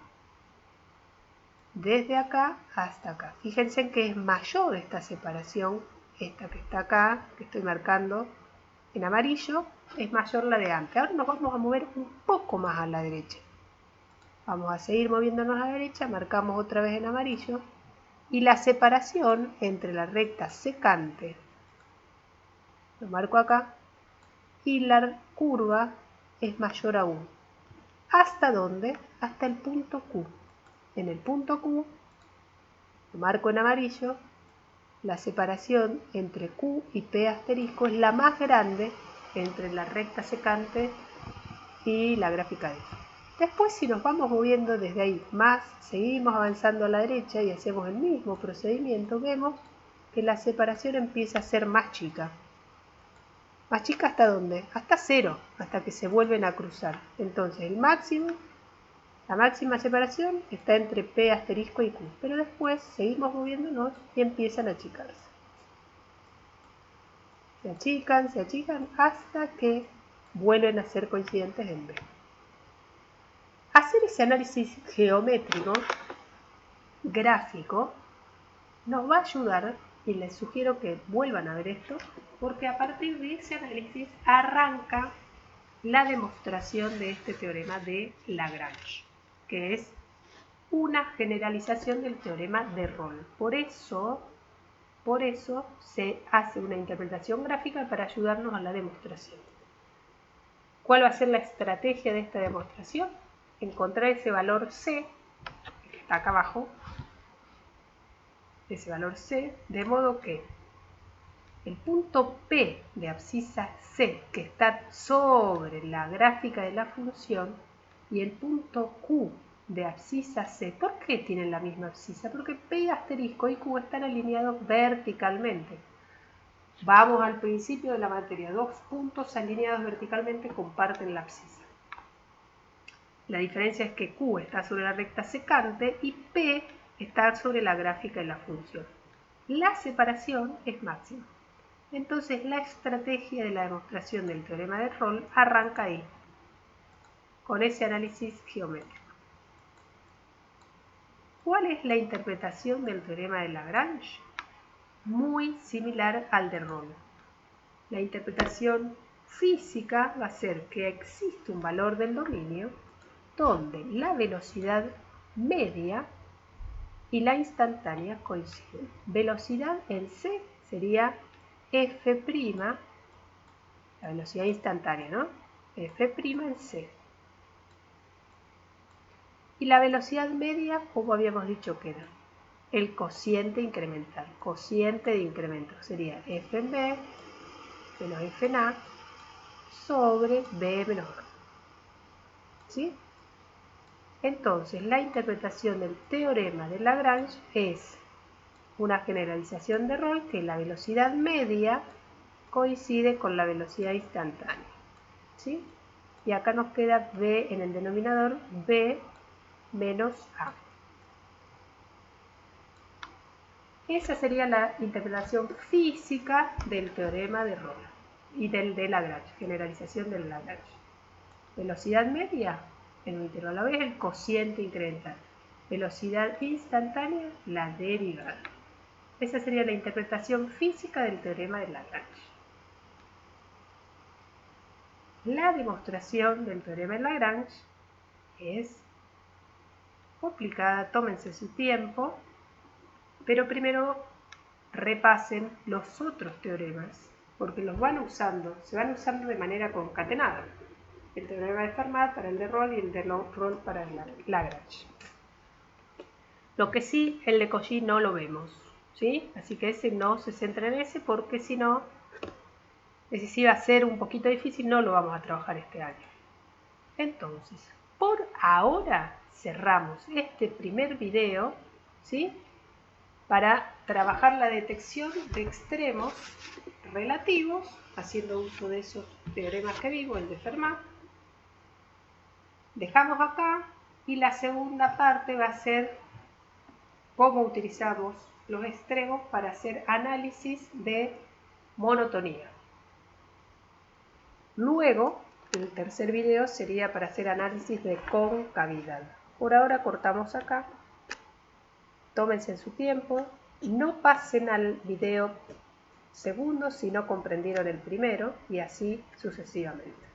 desde acá hasta acá. Fíjense que es mayor esta separación, esta que está acá, que estoy marcando en amarillo, es mayor la de antes. Ahora nos vamos a mover un poco más a la derecha. Vamos a seguir moviéndonos a la derecha, marcamos otra vez en amarillo, y la separación entre la recta secante, lo marco acá, y la curva es mayor aún. ¿Hasta dónde? Hasta el punto Q. En el punto Q, lo marco en amarillo, la separación entre Q y P asterisco es la más grande entre la recta secante y la gráfica de f. Después, si nos vamos moviendo desde ahí más, seguimos avanzando a la derecha y hacemos el mismo procedimiento, vemos que la separación empieza a ser más chica. ¿Más chica hasta dónde? Hasta 0, hasta que se vuelven a cruzar. Entonces la máxima separación está entre P asterisco y Q, pero después seguimos moviéndonos y empiezan a achicarse. Se achican hasta que vuelven a ser coincidentes en B. Hacer ese análisis geométrico, gráfico, nos va a ayudar, y les sugiero que vuelvan a ver esto, porque a partir de ese análisis arranca la demostración de este teorema de Lagrange, que es una generalización del teorema de Rolle. Por eso se hace una interpretación gráfica para ayudarnos a la demostración. ¿Cuál va a ser la estrategia de esta demostración? Encontrar ese valor C, que está acá abajo, ese valor C, de modo que el punto P de abscisa C, que está sobre la gráfica de la función, y el punto Q de abscisa C, ¿por qué tienen la misma abscisa? Porque P asterisco y Q están alineados verticalmente. Vamos al principio de la materia, dos puntos alineados verticalmente comparten la abscisa. La diferencia es que Q está sobre la recta secante y P está sobre la gráfica de la función. La separación es máxima. Entonces la estrategia de la demostración del teorema de Rolle arranca ahí, con ese análisis geométrico. ¿Cuál es la interpretación del teorema de Lagrange? Muy similar al de Rolle. La interpretación física va a ser que existe un valor del dominio donde la velocidad media y la instantánea coinciden. Velocidad en C sería f', la velocidad instantánea, ¿no? f' en C. Y la velocidad media, como habíamos dicho que era, el cociente incremental. Cociente de incremento sería f en B menos f en A sobre B menos A. ¿sí? Entonces, la interpretación del teorema de Lagrange es una generalización de Rolle que la velocidad media coincide con la velocidad instantánea, ¿sí? Y acá nos queda b en el denominador, b menos a. Esa sería la interpretación física del teorema de Rolle y del de Lagrange, generalización del Lagrange. Velocidad media, en un intervalo b, el cociente incremental. Velocidad instantánea, la derivada. Esa sería la interpretación física del teorema de Lagrange. La demostración del teorema de Lagrange es complicada, tómense su tiempo, pero primero repasen los otros teoremas, porque los van usando, se van usando de manera concatenada. El teorema de Fermat para el de Rolle y el de Rolle para el Lagrange. Lo que sí, el de Cauchy no lo vemos, ¿sí? Así que ese no se centra en ese, porque si no, si va a ser un poquito difícil, no lo vamos a trabajar este año. Entonces, por ahora cerramos este primer video, ¿sí? Para trabajar la detección de extremos relativos, haciendo uso de esos teoremas que vimos, el de Fermat. Dejamos acá y la segunda parte va a ser cómo utilizamos los extremos para hacer análisis de monotonía. Luego, el tercer video sería para hacer análisis de concavidad. Por ahora cortamos acá. Tómense su tiempo. No pasen al video segundo si no comprendieron el primero y así sucesivamente.